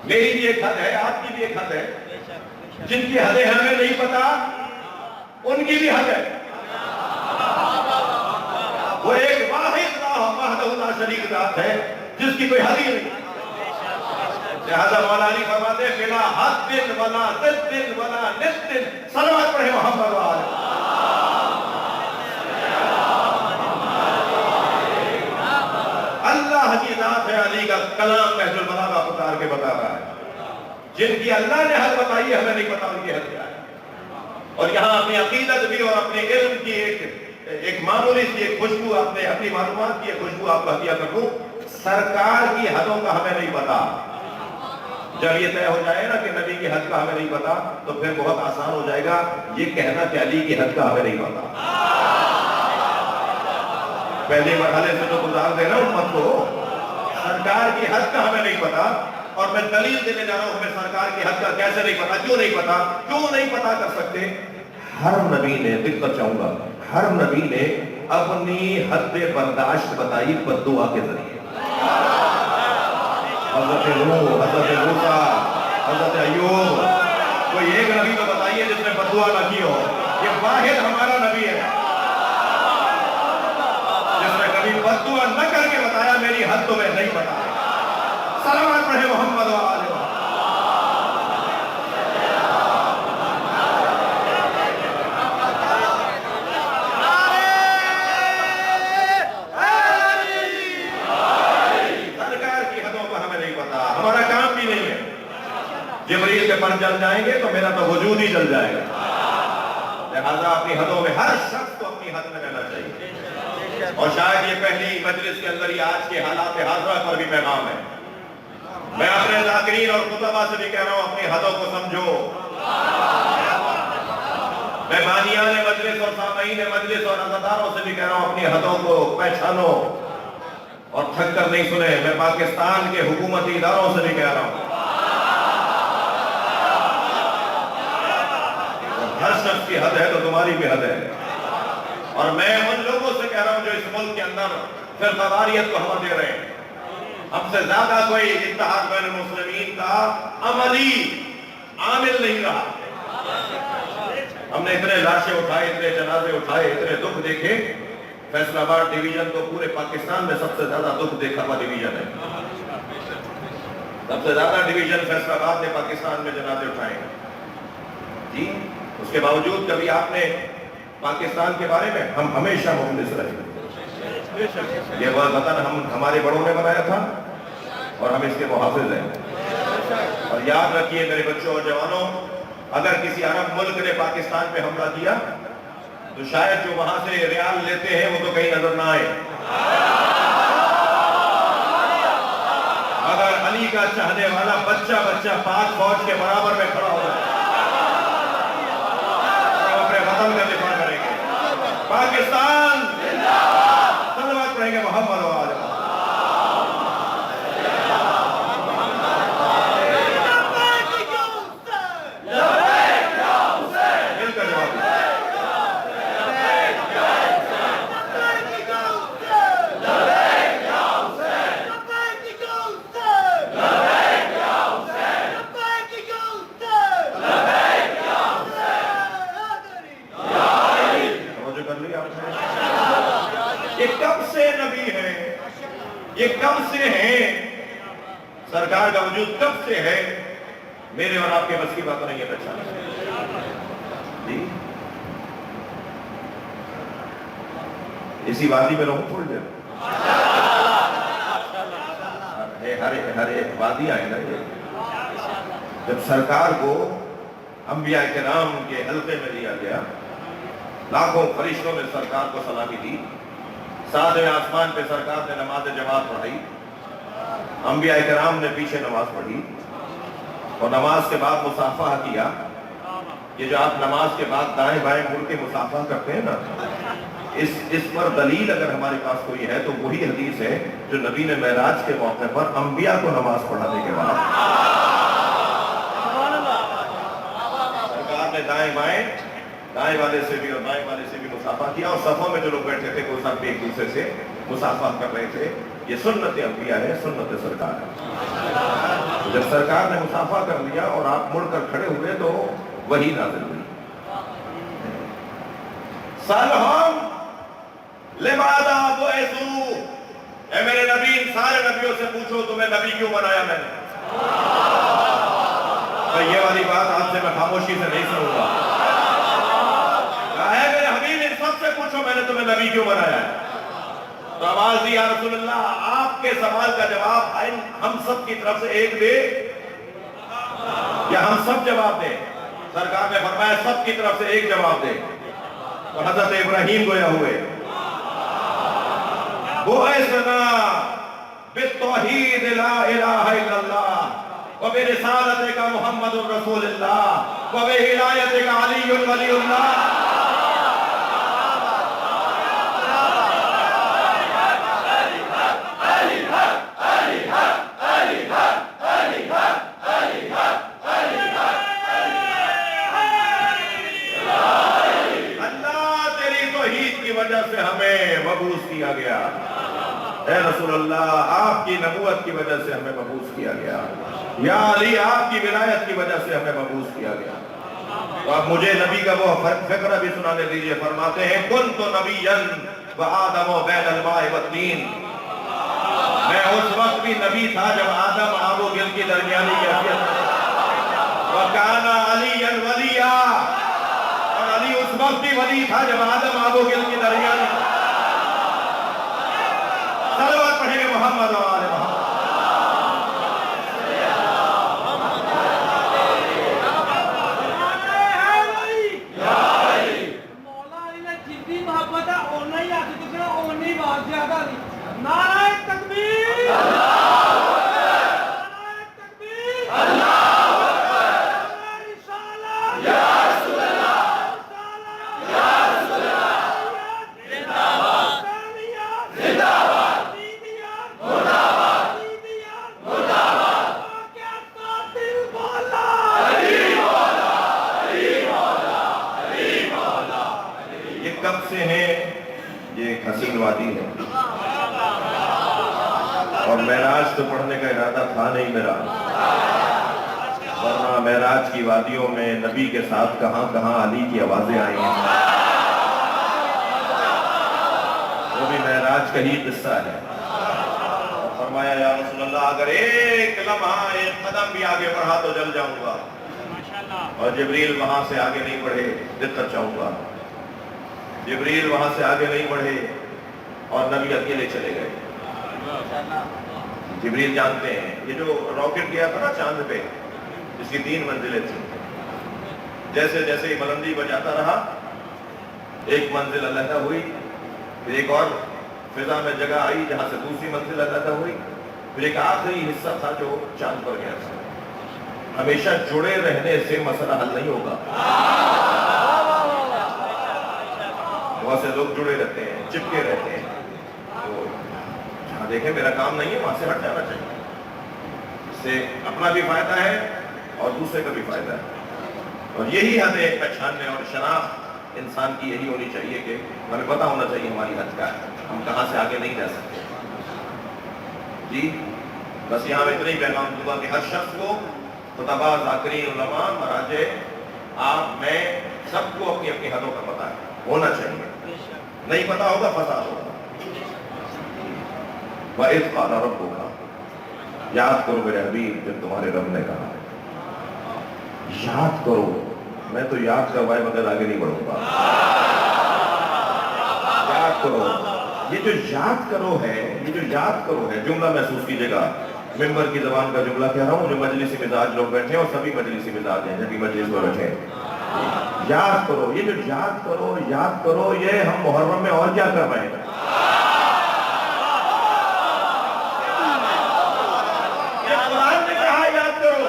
میری بھی ایک حد ہے, آپ کی بھی ایک حد ہے. جن کی حدیں ہمیں نہیں پتا ان کی بھی حد ہے. وہ ایک واحد وحدہ لا شریک ذات ہے جس کی کوئی حد ہی نہیں. لہذا مولا علی فرماتے ہیں بلا حد ولا ضد ولا نصف صلوات پڑھے محمد وآلہ. اللہ کی ذات ہے. علی کا کلام نہج البلاغہ اتار کے بتا رہا ہے. جن کی اللہ نے حد بتائی ہے ہمیں نہیں پتا ان کی حد کیا ہے. اور یہاں اپنی عقیدت بھی اور اپنے علم کی ایک معمولی سی ایک خوشبو اپنی معلومات کی ایک خوشبو آپ کو عطیہ کر دوں. سرکار کی حدوں کا ہمیں نہیں پتا. جب یہ طے ہو جائے نا کہ نبی کی حد کا ہمیں نہیں پتا تو پھر بہت آسان ہو جائے گا یہ کہنا کہ علی کی حد کا ہمیں نہیں پتا. پہلے مرحلے سے تو گزار دینا امت کو. سرکار کی حد کا ہمیں نہیں پتا اور میں دلیل دینے جا رہا ہوں. ہمیں سرکار کی حد کا کیسے نہیں پتا, کیوں نہیں پتا, کیوں نہیں پتا کر سکتے. ہر نبی نے, دقت چاہوں گا, ہر نبی نے اپنی حد برداشت بتائی بددعا کے ذریعے. حضرت نوح, حضرت موسیٰ, حضرت ایوب, کوئی ایک نبی تو بتائیے جس نے بددعا نہ کی ہو. یہ واحد ہمارا نبی ہے جس نے کبھی بددعا نہ کر کے بتایا میری حد تو میں نہیں پتا. صلوات پڑھے محمد وآلہ. جبریل کے پر جل جائیں گے تو میرا تو وجود ہی جل جائے گا. لہذا اپنی حدوں میں ہر شخص کو اپنی حد میں رہنا چاہیے. اور شاید یہ پہلی مجلس کے اندر ہی آج کے حالات حاضرہ پر بھی پیغام ہے. میں اپنے ذاکرین اور خطبہ سے بھی کہہ رہا ہوں اپنی حدوں کو سمجھو. میں بانیان مجلس اور سامعین مجلس اور عزاداروں سے بھی کہہ رہا ہوں اپنی حدوں کو پہچانو اور تھک کر نہیں سنے. میں پاکستان کے حکومتی اداروں سے بھی کہہ رہا ہوں ہر شخص کی حد ہے تو تمہاری بھی حد ہے. اور میں ان لوگوں سے کہہ رہا ہوں جو اس ملک کے اندر فرقواریت کو ہوا دے رہے ہیں. ہم سے زیادہ کوئی اتحاد بین المسلمین کا عملی عامل نہیں رہا. ہم نے اتنے لاشیں اٹھائے, اتنے جنازے اٹھائے, اتنے دکھ دیکھے. فیصل آباد ڈویژن تو پورے پاکستان میں سب سے زیادہ دکھ دیکھا ہوا ڈویژن ہے. سب سے زیادہ ڈویژن فیصل آباد نے پاکستان میں جنازے اٹھائے جی. اس کے باوجود کبھی آپ نے پاکستان کے بارے میں, ہم ہمیشہ مخلص رہے. یہ وہ وطن ہمارے بڑوں نے بنایا تھا اور ہم اس کے محافظ ہیں. اور یاد رکھیے میرے بچوں اور جوانوں, اگر کسی عرب ملک نے پاکستان پہ حملہ کیا تو شاید جو وہاں سے ریال لیتے ہیں وہ تو کہیں نظر نہ آئے. اگر علی کا چاہنے والا بچہ پاک فوج کے برابر میں کھڑا ہو جائے وطن کا دفاع کریں گے. پاکستان صلوات پڑھیں گے محمد وآلہ. مل کر جواب دیں. یہ کب سے نبی ہے, یہ کب سے ہیں, سرکار کا وجود کب سے ہے. میرے اور آپ کے بس کی بات نہیں ہے پہچانا جی. اسی وادی میں رہوں تھوڑی دیر, ہر ایک وادی آئے نا. جب سرکار کو انبیاء کرام کے حلقے میں لیا گیا, لاکھوں فرشتوں نے سرکار کو سلامی دی. ساتویں آسمان پہ سرکار نے نماز جماعت پڑھائی, انبیاء کرام نے پیچھے نماز پڑھی اور نماز کے بعد مصافحہ کیا. یہ جو آپ نماز کے بعد دائیں بائیں مڑ کے مصافحہ کرتے ہیں نا, اس پر دلیل اگر ہمارے پاس کوئی ہے تو وہی حدیث ہے جو نبی نے معراج کے موقع پر انبیاء کو نماز پڑھانے کے بعد سرکار نے دائیں والے سے بھی اور بائیں والے سے بھی مصافحہ کیا، اور صفوں میں جو لوگ بیٹھے تھے وہ سب بھی ایک دوسرے سے مصافحہ کر رہے تھے. یہ سنت انبیاء ہے، سنت سرکار ہے. جب سرکار نے مصافحہ کر لیا اور آپ مڑ کر کھڑے ہوئے تو وہی نازل ہوئی. سَلْهُمْ لِمَاذَا بُعِثُوا، اے میرے نبی ان سارے نبیوں سے پوچھو تمہیں نبی کیوں بنایا میں نے. یہ والی بات آپ سے میں خاموشی سے نہیں سنوں گا. اے میرے حبیب ان سب سے پوچھو میں نے تمہیں نبی کیوں بنایا ہے. تو آواز دی یا رسول اللہ آپ کے سوال کا جواب ہم سب کی طرف سے ایک دے یا ہم سب جواب دیں. سرکار نے فرمایا سب کی طرف سے ایک جواب دے. تو حضرت ابراہیم گویا ہوئے بُعِثْنَا بِالتَّوْحِيدِ لَا إِلَٰهَ إِلَّا اللَّهُ وَبِرِسَالَتِكَ مُحَمَّدٌ رَسُولُ اللَّهُ وَبِهِدَایَتِكَ عَلِيٌّ وَلِيُّ اللَّهِ. سے ہمیں مبعوث کیا گیا. اے رسول اللہ آپ کی نبوت کی وجہ سے ہمیں مبعوث کیا گیا. یا علی آپ کی ولایت کی وجہ سے ہمیں مبعوث کیا گیا. تو اب مجھے نبی کا وہ فقرہ بھی سنانے دیجئے. فرماتے ہیں کنت نبیا وآدم بین الماء والطین، میں اس وقت بھی نبی تھا جب آدم آب و گل کی درمیانی کیفیت میں. وکان علی ولیا، اور علی اس وقت بھی ولی تھا جب آدم آب و گل کی درمیانی. صلوات پڑھیں گے محمد و آل محمد. نعرہ تکبیر، کب سے ہیں؟ یہ ایک حسین وادی ہے اور معراج تو پڑھنے کا ارادہ تھا نہیں میرا، ورنہ معراج کی وادیوں میں نبی کے ساتھ کہاں کہاں علی کی آوازیں آئی ہیں. وہ بھی معراج کا ہی قصہ ہے. فرمایا یا رسول اللہ اگر ایک لمحہ ایک قدم بھی آگے بڑھا تو جل جاؤں گا. اور جبریل وہاں سے آگے نہیں بڑھے دقت چاہوں گا. جبریل وہاں سے آگے نہیں بڑھے اور نبی اکیلے چلے گئے. جبریل جانتے ہیں یہ جو راکٹ گیا تھا نا چاند پہ، اس کی 3 منزلیں تھیں. جیسے جیسے ہی بلندی بجاتا رہا ایک منزل علیحدہ ہوئی، پھر ایک اور فضا میں جگہ آئی جہاں سے دوسری منزل علیحدہ ہوئی، پھر ایک آخری حصہ تھا جو چاند پر گیا تھا. ہمیشہ جڑے رہنے سے مسئلہ حل نہیں ہوگا. وہاں سے لوگ جڑے رہتے ہیں، چپکے رہتے ہیں. تو جہاں دیکھیں میرا کام نہیں ہے وہاں سے ہٹ جانا چاہیے. اس سے اپنا بھی فائدہ ہے اور دوسرے کا بھی فائدہ ہے. اور یہی حد ہے پہچاننے اور شناخت انسان کی یہی ہونی چاہیے کہ ہمیں پتہ ہونا چاہیے ہماری حد کیا ہے، ہم کہاں سے آگے نہیں جا سکتے. جی بس یہاں میں اتنا ہی پیغام دوں گا کہ ہر شخص کو خطبہ ذاکرین علماء مراجع آپ میں سب کو اپنی اپنی حدوں کا پتہ ہونا چاہیے. نہیں پتا ہوگا فساد ہوگا. وَإِذْ قَالَ رَبُّكَ، یاد کرو میرے حبیب جب تمہارے رب نے کہا. یاد کرو، میں تو یاد کروائے مگر آگے نہیں بڑھوں گا. یاد کرو. یہ جو یاد کرو ہے، یہ جو یاد کرو ہے جملہ محسوس کیجئے گا. ممبر کی زبان کا جملہ کہہ رہا ہوں. جو مجلسی مزاج لوگ بیٹھے ہیں اور سبھی مجلسی مزاج ہیں جبھی مجلس میں بیٹھے ہیں. یاد کرو. یہ جو یاد کرو یہ ہم محرم میں اور کیا کر رہے ہیں؟ یہ قرآن نے کہا یاد کرو.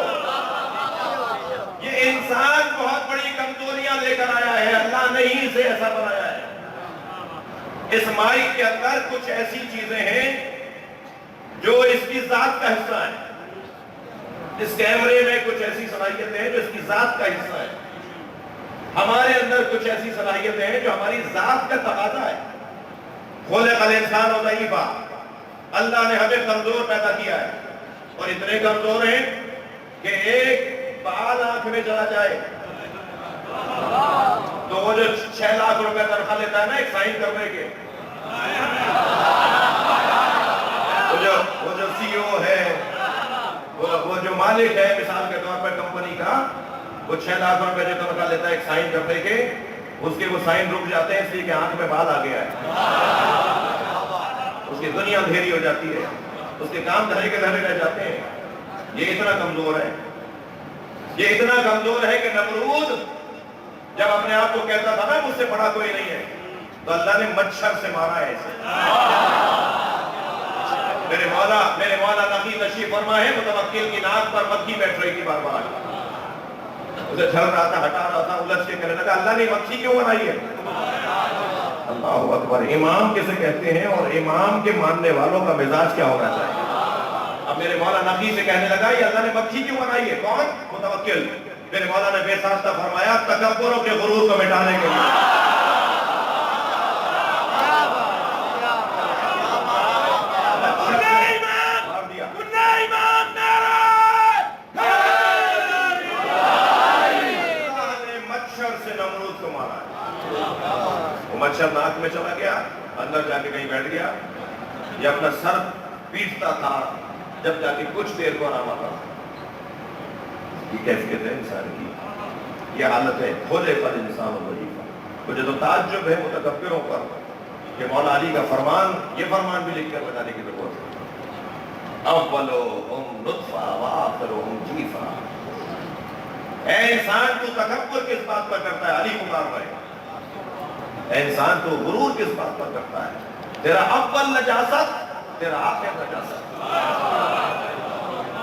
یہ انسان بہت بڑی کمزوریاں لے کر آیا ہے، اللہ نے ہی اسے ایسا بنایا ہے. اس مائک کے اندر کچھ ایسی چیزیں ہیں جو اس کی ذات کا حصہ ہیں. اس کیمرے میں کچھ ایسی صلاحیتیں ہیں جو اس کی ذات کا حصہ ہے. ہمارے اندر کچھ ایسی صلاحیتیں ہیں جو ہماری ذات کا تقاضا ہے. خلق الانسان ضعیفا، اللہ نے ہمیں کمزور پیدا کیا ہے، اور اتنے کمزور ہیں کہ ایک بال آنکھ میں چلا جائے تو وہ جو 6 لاکھ روپے تنخواہ لیتا ہے نا ایک سائن کرنے کے، وہ جو سی او ہے، وہ جو مالک ہے مثال کے طور پر کمپنی کا، وہ 6 لاکھ روپے جو تنخواہ لیتا ہے ایک سائن کرنے کے، اس کے وہ سائن رک جاتے ہیں اس لیے کہ آنکھ میں بال آ گیا ہے. اس کی دنیا اندھیری ہو جاتی ہے، اس کے کام دھرے کے دھرے رہ جاتے ہیں. یہ اتنا کمزور ہے، یہ اتنا کمزور ہے کہ نمرود جب اپنے آپ کو کہتا تھا نا مجھ سے بڑا کوئی نہیں ہے، تو اللہ نے مچھر سے مارا ہے اسے. میرے مولا نقی تشریف فرما ہے، متوکل کی ناک پر مکھی بیٹھ رہی تھی بار بار، اسے چھڑ رہا تھا، ہٹا رہا تھا، الجھ کے کہنے لگا اللہ نے مکھی کیوں بنائی ہے؟ اللہ اکبر. امام کسے کہتے ہیں اور امام کے ماننے والوں کا مزاج کیا ہونا چاہیے؟ اب میرے مولا نقی سے کہنے لگا یہ اللہ نے مکھی کیوں بنائی ہے؟ کون؟ متوکل. میرے مولا نے بے ساختہ فرمایا تکبروں کے غرور کو مٹانے کے لیے. مچھر ناک میں چلا گیا، اندر جا کے کہیں بیٹھ گیا، یہ اپنا سر پیٹتا تھا، جب جا کے کچھ دیر کو آرام آتا. یہ کیفیت ہے انسان کی، یہ حالت ہے خلق الانسان ضعیفا. مجھے تو تعجب ہے متکبروں پر کہ مولا علی کا فرمان، یہ فرمان بھی لکھ کر بتانے کی ضرورت ہے. اولهم نطفہ وآخرهم جیفا. اے انسان تو تکبر کس بات پر کرتا ہے؟ علی پکار رہے. اے انسان تو غرور کس بات پر کرتا ہے؟ تیرا اول نجاست، تیرا آخر نجاست.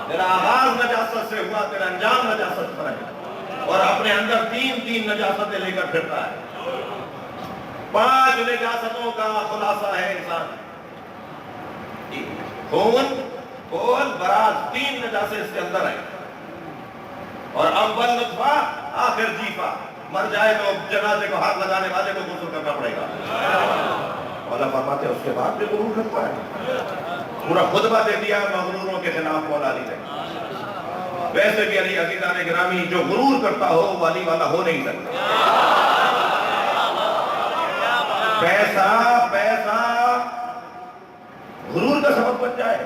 تیرا آغاز نجاست سے ہوا، تیرا انجام نجاست پر ہے، اور اپنے اندر تین نجاستیں لے کر پھرتا ہے. 5 نجاستوں کا خلاصہ ہے انسان. خون، بول، براز، 3 نجاستیں اس کے اندر ہیں. اور اول نطفہ، آخر جیفا. مر جائے تو جنازے کو ہاتھ لگانے والے کو غسل کرنا پڑے گا. مولا فرماتے ہیں اس کے بعد بھی غرور کرتا ہے. پورا خطبہ دے دیا مغروروں کے خلاف مولا علی نے. ویسے بھی علی عزیزان گرامی جو غرور کرتا ہو وہ علی والا ہو نہیں سکتا. پیسہ غرور کا سبب بن جائے.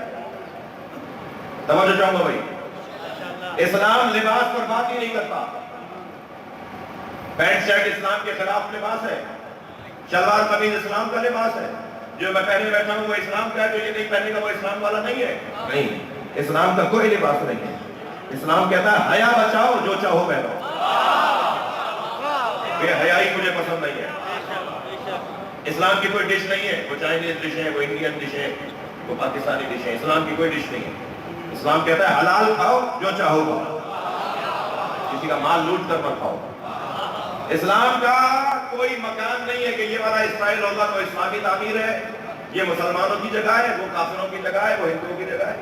توجہ چاہوں گا بھائی، اسلام لباس پر بات ہی نہیں کرتا. پینٹ شرٹ اسلام کے خلاف لباس ہے، شلوار قمیض اسلام کا لباس ہے. جو میں پہنے بیٹھا ہوں وہ اسلام کا ہے، جو یہ نہیں پہنے گا وہ اسلام والا نہیں ہے. نہیں، اسلام کا کوئی لباس نہیں ہے. اسلام کہتا ہے حیا بچاؤ، جو چاہو پہنو. یہ حیائی مجھے پسند نہیں ہے. اسلام کی کوئی ڈش نہیں ہے، وہ چائنیز ڈش ہے، وہ انڈین ڈش ہے، وہ پاکستانی ڈش ہے. اسلام کی کوئی ڈش نہیں ہے. اسلام کہتا ہے حلال کھاؤ، جو چاہو کھاؤ، کسی کا مال لوٹ کر مت کھاؤ. اسلام کا کوئی مکان نہیں ہے کہ یہ والا اسرائیل ہوگا تو اسلامی تعمیر ہے، یہ مسلمانوں کی جگہ ہے، وہ کافروں کی جگہ ہے، وہ ہندوؤں کی جگہ ہے.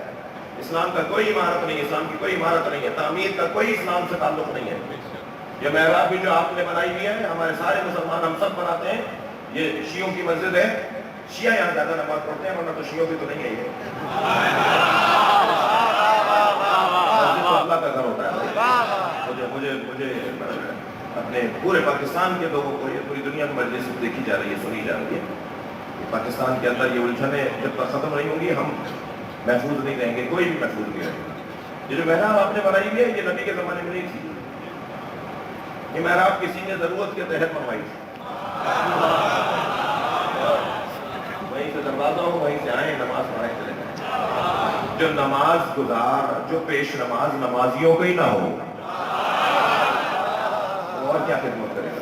اسلام کا کوئی عمارت نہیں ہے، اسلام کی کوئی عمارت نہیں ہے. تعمیر کا کوئی اسلام سے تعلق نہیں ہے. یہ محراب بھی جو آپ نے بنائی ہوئی ہے، ہمارے سارے مسلمان ہم سب بناتے ہیں. یہ شیعوں کی مسجد ہے، شیعہ یہاں زیادہ نماز پڑھتے ہیں، ورنہ تو شیعوں کی تو نہیں ہے. یہ مسجد تو اللہ کا گھر ہوتا ہے. مجھے اپنے پورے پاکستان کے لوگوں کو، یہ پوری دنیا کی مجلس دیکھی جا رہی ہے، سنی جا رہی ہے. پاکستان کے اندر یہ الجھنیں جب تک ختم نہیں ہوں گی ہم محفوظ نہیں رہیں گے، کوئی بھی محفوظ نہیں رہے گا. یہ جو محراب آپ نے بنائی ہوئی ہے یہ نبی کے زمانے میں نہیں تھی. یہ محراب کسی نے ضرورت کے تحت بنوائی تھی. وہیں سے دروازہ ہو، وہیں سے آئیں، نماز پڑھائیں، چلے جائیں. جو نماز گزار، جو پیش نماز نمازیوں کا ہی نہ ہو اور کیا خدمت کرے گا.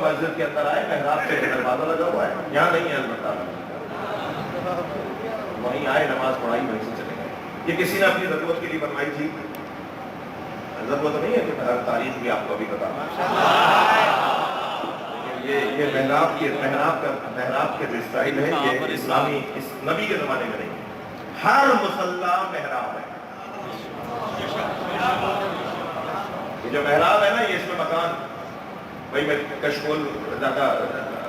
مسجد کے اندر آئے، محراب سے دروازہ لگا ہوا ہے، یہاں نہیں ہے البتہ، وہیں آئے، نماز پڑھائی، وہیں سے چلے گئے. یہ کسی نے اپنی ضرورت کے لیے بنوائی تھی. ضرورت نہیں ہے کہ ہر تاریخ بھی آپ کو ابھی بتا. یہ محراب کا جو اسٹائل ہے یہ اسلامی اس نبی کے زمانے میں نہیں ہے. ہر مصلی محراب ہے. یہ جو محراب ہے نا یہ اس میں مکان بھائی میں کشکول زیادہ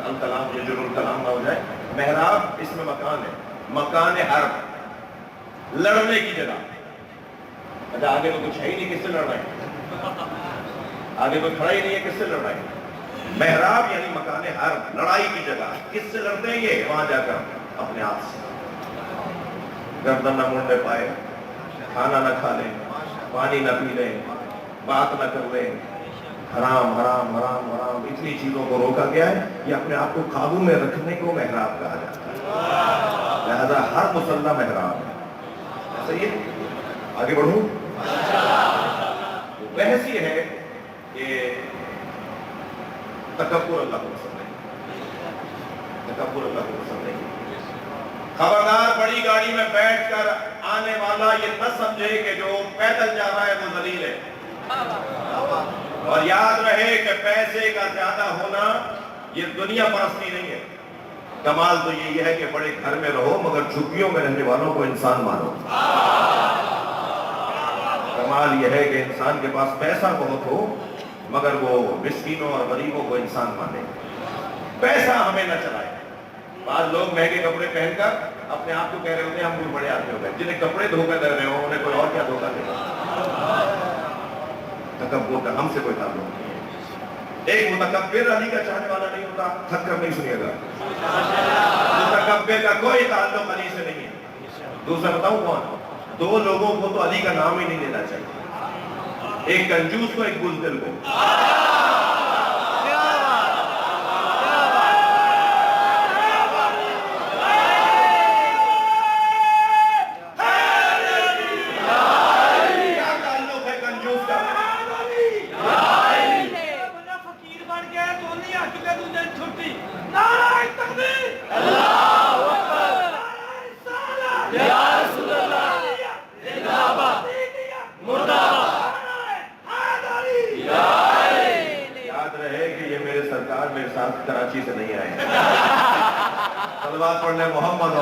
الکلام یہ جو الکلام نہ ہو جائے. محراب اس میں مکان ہے. مکان حرب لڑنے کی جگہ. اچھا آگے تو کچھ ہے ہی نہیں کس سے لڑ رہے ہیں. آگے کوئی کھڑا ہی نہیں ہے کس سے لڑ رہے ہیں. محراب یعنی مکان حرب لڑائی کی جگہ. کس سے لڑتے ہیں یہ وہاں جا کر اپنے آپ سے. گردن نہ موڑنے پائے کھانا نہ کھا لیں پانی نہ پی لیں بات نہ کر لیں. حرام حرام حرام حرام اتنی چیزوں کو روکا گیا ہے. یہ اپنے آپ کو قابو میں رکھنے کو محراب کہا جاتا ہے. لہذا ہر مصلی محراب ہے. صحیح ہے. آگے بڑھوں. بحث یہ ہے کہ تکبر اللہ کو پسند نہیں. تکبر اللہ کو پسند نہیں. خبردار بڑی گاڑی میں بیٹھ کر آنے والا یہ نہ سمجھے کہ جو پیدل جا رہا ہے وہ ذلیل ہے. اور یاد رہے کہ پیسے کا زیادہ ہونا یہ دنیا پرستی نہیں ہے. کمال تو یہ ہے کہ بڑے گھر میں رہو مگر جھگیوں میں رہنے والوں کو انسان مانو. کمال یہ ہے کہ انسان کے پاس پیسہ بہت ہو مگر وہ مسکینوں اور غریبوں کو انسان مانے. پیسہ ہمیں نہ چلائے. بعض لوگ مہنگے کپڑے پہن کر اپنے آپ کو کہہ رہے ہوتے ہیں ہم کوئی بڑے آدمی ہو گئے. جنہیں کپڑے دھوکہ دے رہے ہو انہیں کوئی اور کیا دھوکہ دے گا. تکبر کا ہم سے کوئی تعلق نہیں ہے. ایک متکبر علی کا چاہنے والا نہیں ہوتا. تھک کر نہیں سنیے گا. متکبر کا کوئی تعلق علی سے نہیں ہے. دوسرا بتاؤں کون. دو لوگوں کو تو علی کا نام ہی نہیں لینا چاہیے. ایک کنجوس کو ایک بزدل کو. میرے ساتھ کراچی سے نہیں آئے. صلوات پڑھنے محمد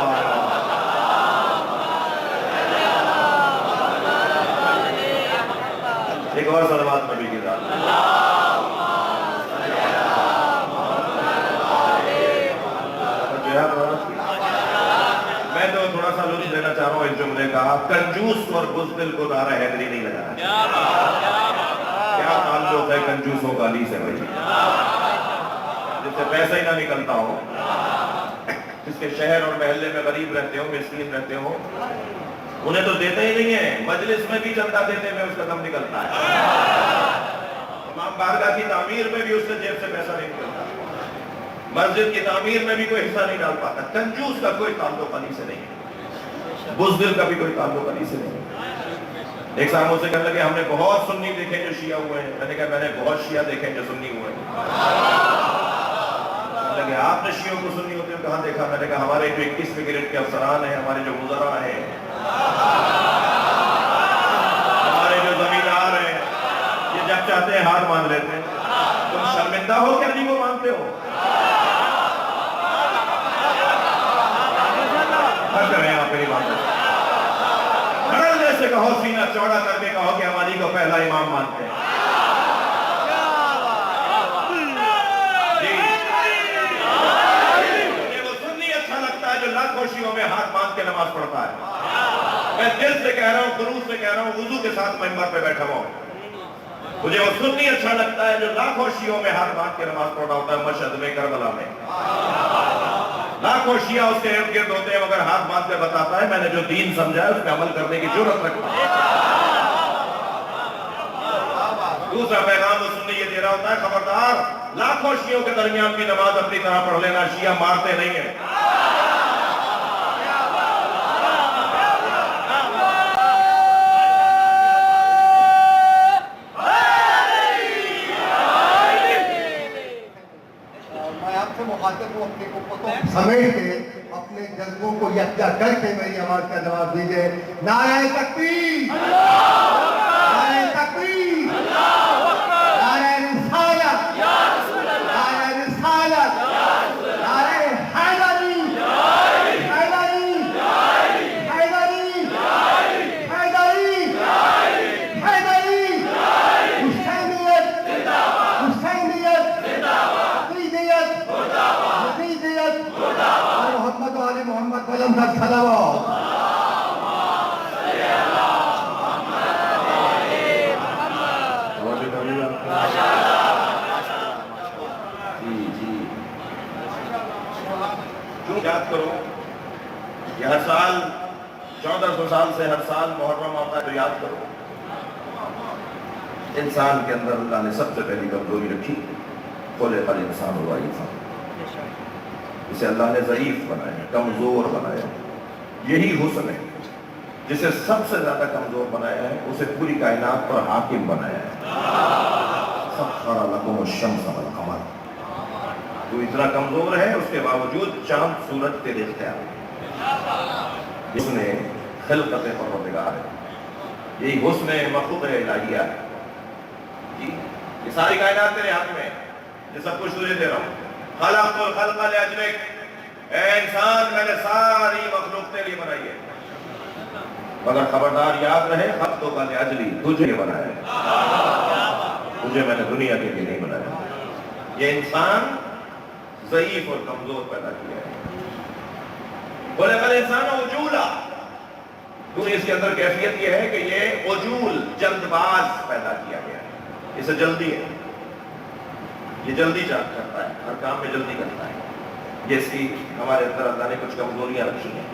ایک اور صلوات نبی کے ساتھ. میں تو تھوڑا سا لطف دینا چاہ رہا ہوں اس جملے کا. کنجوس اور بزدل کو نعرہ حیدری نہیں لگانا. کیا تعلق ہے کنجوسوں کا علی سے بھائی. جس سے پیسہ ہی نہ نکلتا ہو, جس کے شہر اور محلے میں غریب رہتے ہو مسکین رہتے ہو انہیں تو دیتے ہی نہیں ہیں. مجلس میں بھی چندہ دیتے میں اس کا کم نکلتا ہے. امام بارگاہ کی تعمیر میں بھی اس سے جیب سے پیسہ نہیں نکلتا. مسجد کی تعمیر میں بھی کوئی حصہ نہیں ڈال پاتا. کنجوس کا کوئی تعلق علی سے نہیں ہے. بزدل کا بھی کوئی تعلق علی سے نہیں ہے. ایک صاحب مجھ سے کہنے لگے ہم نے بہت سنی دیکھے جو شیعہ ہوئے ہیں. میں نے کہا میں نے بہت شیعہ دیکھے جو سنی ہوئے ہیں. آپ نے شیعوں کو سنی ہوتے ہیں کہاں دیکھا. میں نے کہا ہمارے جو 21ویں گریڈ کے افسران ہیں ہمارے جو وزراء ہیں ہمارے جو زمیندار ہیں یہ جب چاہتے ہیں ہاتھ مان لیتے ہیں. تم شرمندہ ہو کہ علی کو مانتے ہو. ہر کریں آپ میری بات دھڑلے سے کہو سینہ چوڑا کر کے کہو کہ ہم علی کو پہلا امام مانتے ہیں. خوشیوں میں ہاتھ باندھ کے نماز پڑھتا ہے. میں دل سے کہہ رہا ہوں خلوص سے کہہ رہا ہوں وضو کے ساتھ منبر پہ بیٹھا ہوں. مجھے وہ سنی اچھا لگتا ہے جو لاکھوں شیعوں میں ہاتھ باندھ کے نماز پڑھ رہا ہوتا ہے مشہد میں کربلا میں. لاکھوں شیعہ اس کے ارد گرد ہوتے ہیں مگر ہاتھ باندھ کے بتاتا ہے میں نے جو دین سمجھا ہے اس پہ عمل کرنے کی جرأت رکھتا ہے. دوسرا پیغام وہ سنی یہ دے رہا ہوتا ہے خبردار لاکھوں شیعوں کے درمیان بھی نماز اپنی طرح پڑھ لینا. شیعہ مارتے نہیں ہیں. سمیٹ کے اپنے جذبوں کو یکجا کر کے میری آواز کا جواب دیجئے. نعرہ تکبیر, نعرہ تکبیر, نعرہ رسالت, نعرہ رسالت. جی کیوں یاد کرو یہ ہر سال 1400 سال سے ہر سال محرم آتا ہے تو یاد کرو انسان کے اندر اللہ نے سب سے پہلی کمزوری رکھی خلق الانسان ضعیفا اسے اللہ نے ضعیف بنایا کمزور بنایا یہی حسن ہے جسے سب سے زیادہ کمزور بنایا ہے اسے پوری کائنات پر حاکم بنایا ہے سخر لکم الشمس والقمر تو اتنا کمزور ہے اس کے باوجود چاند سورج تیرے اختیار ہے حسن خلقت پروردگار ہے یہی حسن مخلوق الہیہ ہے یہ ساری کائنات تیرے ہاتھ میں یہ سب کچھ تجھے دے رہا ہوں خلقت الخلق لاجلک اے انسان میں نے ساری مخلوق تیرے لیے بنائی ہے مگر خبردار یاد رہے خلقتوں کا لاجلی تجھے بنایا ہے تجھے میں نے دنیا کے لیے نہیں بنایا یہ انسان ضعیف اور کمزور پیدا کیا ہے بولے بل انسان عجولا کیونکہ اس کے اندر کیفیت یہ ہے کہ یہ عجول جلد باز پیدا کیا گیا ہے اسے جلدی ہے یہ جلدی کرتا ہے ہر کام میں جلدی کرتا ہے یہ اس کی ہمارے اندر اللہ نے کچھ کمزوریاں رکھی ہیں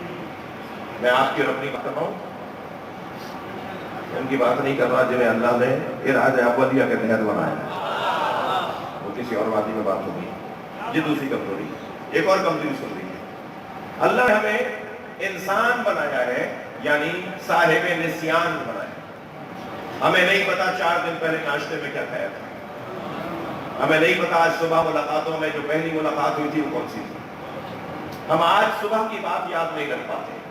میں آپ کی اور اپنی بات کر رہا ہوں ان کی بات نہیں کر رہا جنہیں اللہ نے ارادہ اولیہ کے تحت بنایا ہے وہ کسی اور وادی میں بات ہوگی یہ دوسری کمزوری ایک اور کمزوری سن رہی ہے اللہ نے ہمیں انسان بنایا ہے یعنی صاحب نسیان بنایا ہمیں نہیں پتا 4 دن پہلے ناشتے میں کیا کھایا تھا ہمیں نہیں پتا آج صبح ملاقاتوں میں جو پہلی ملاقات ہوئی تھی وہ کون سی تھی ہم آج صبح کی بات یاد نہیں رکھ پاتے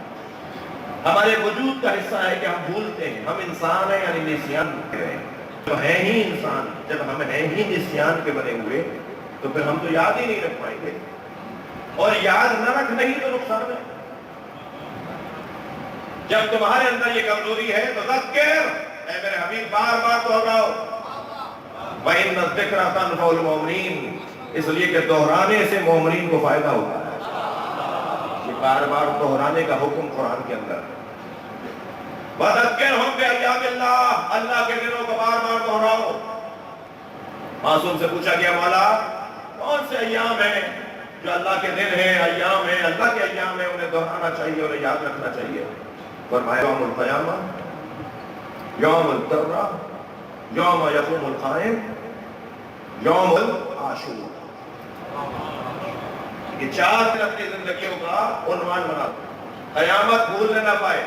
ہمارے وجود کا حصہ ہے کہ ہم بھولتے ہیں ہم انسان ہیں یعنی نسیان رہے ہیں تو ہیں ہی انسان جب ہم ہیں ہی نسیان کے بنے ہوئے تو پھر ہم تو یاد ہی نہیں رکھ پائیں گے اور یاد نہ رکھنا ہی تو نقصان ہے جب تمہارے اندر یہ کمزوری ہے تو ذکر اے میرے حبیب بار بار دہراؤ وَإِنَّ الذِّكْرَ تَنفَعُ الْمُؤْمِنِينَ اس لیے کہ دہرانے سے مومنین کو فائدہ ہوتا ہے یہ بار بار دہرانے کا حکم قرآن کے اندر وَذَكِّرْهُمْ بِأَيَّامِ اللَّهِ اللہ کے دنوں کو بار بار دہراؤ معصوم سے پوچھا گیا مولا کون سے ایام ہیں جو اللہ کے دن ہیں ایام ہیں اللہ کے ایام ہیں انہیں دہرانا چاہیے انہیں یاد رکھنا چاہیے فرمایا یوم القیامہ یوم الترہ یوم یقوم القائم یوم العاشور یہ 4 دن اپنی زندگیوں کا عنوان بنا قیامت بھولنے نہ پائے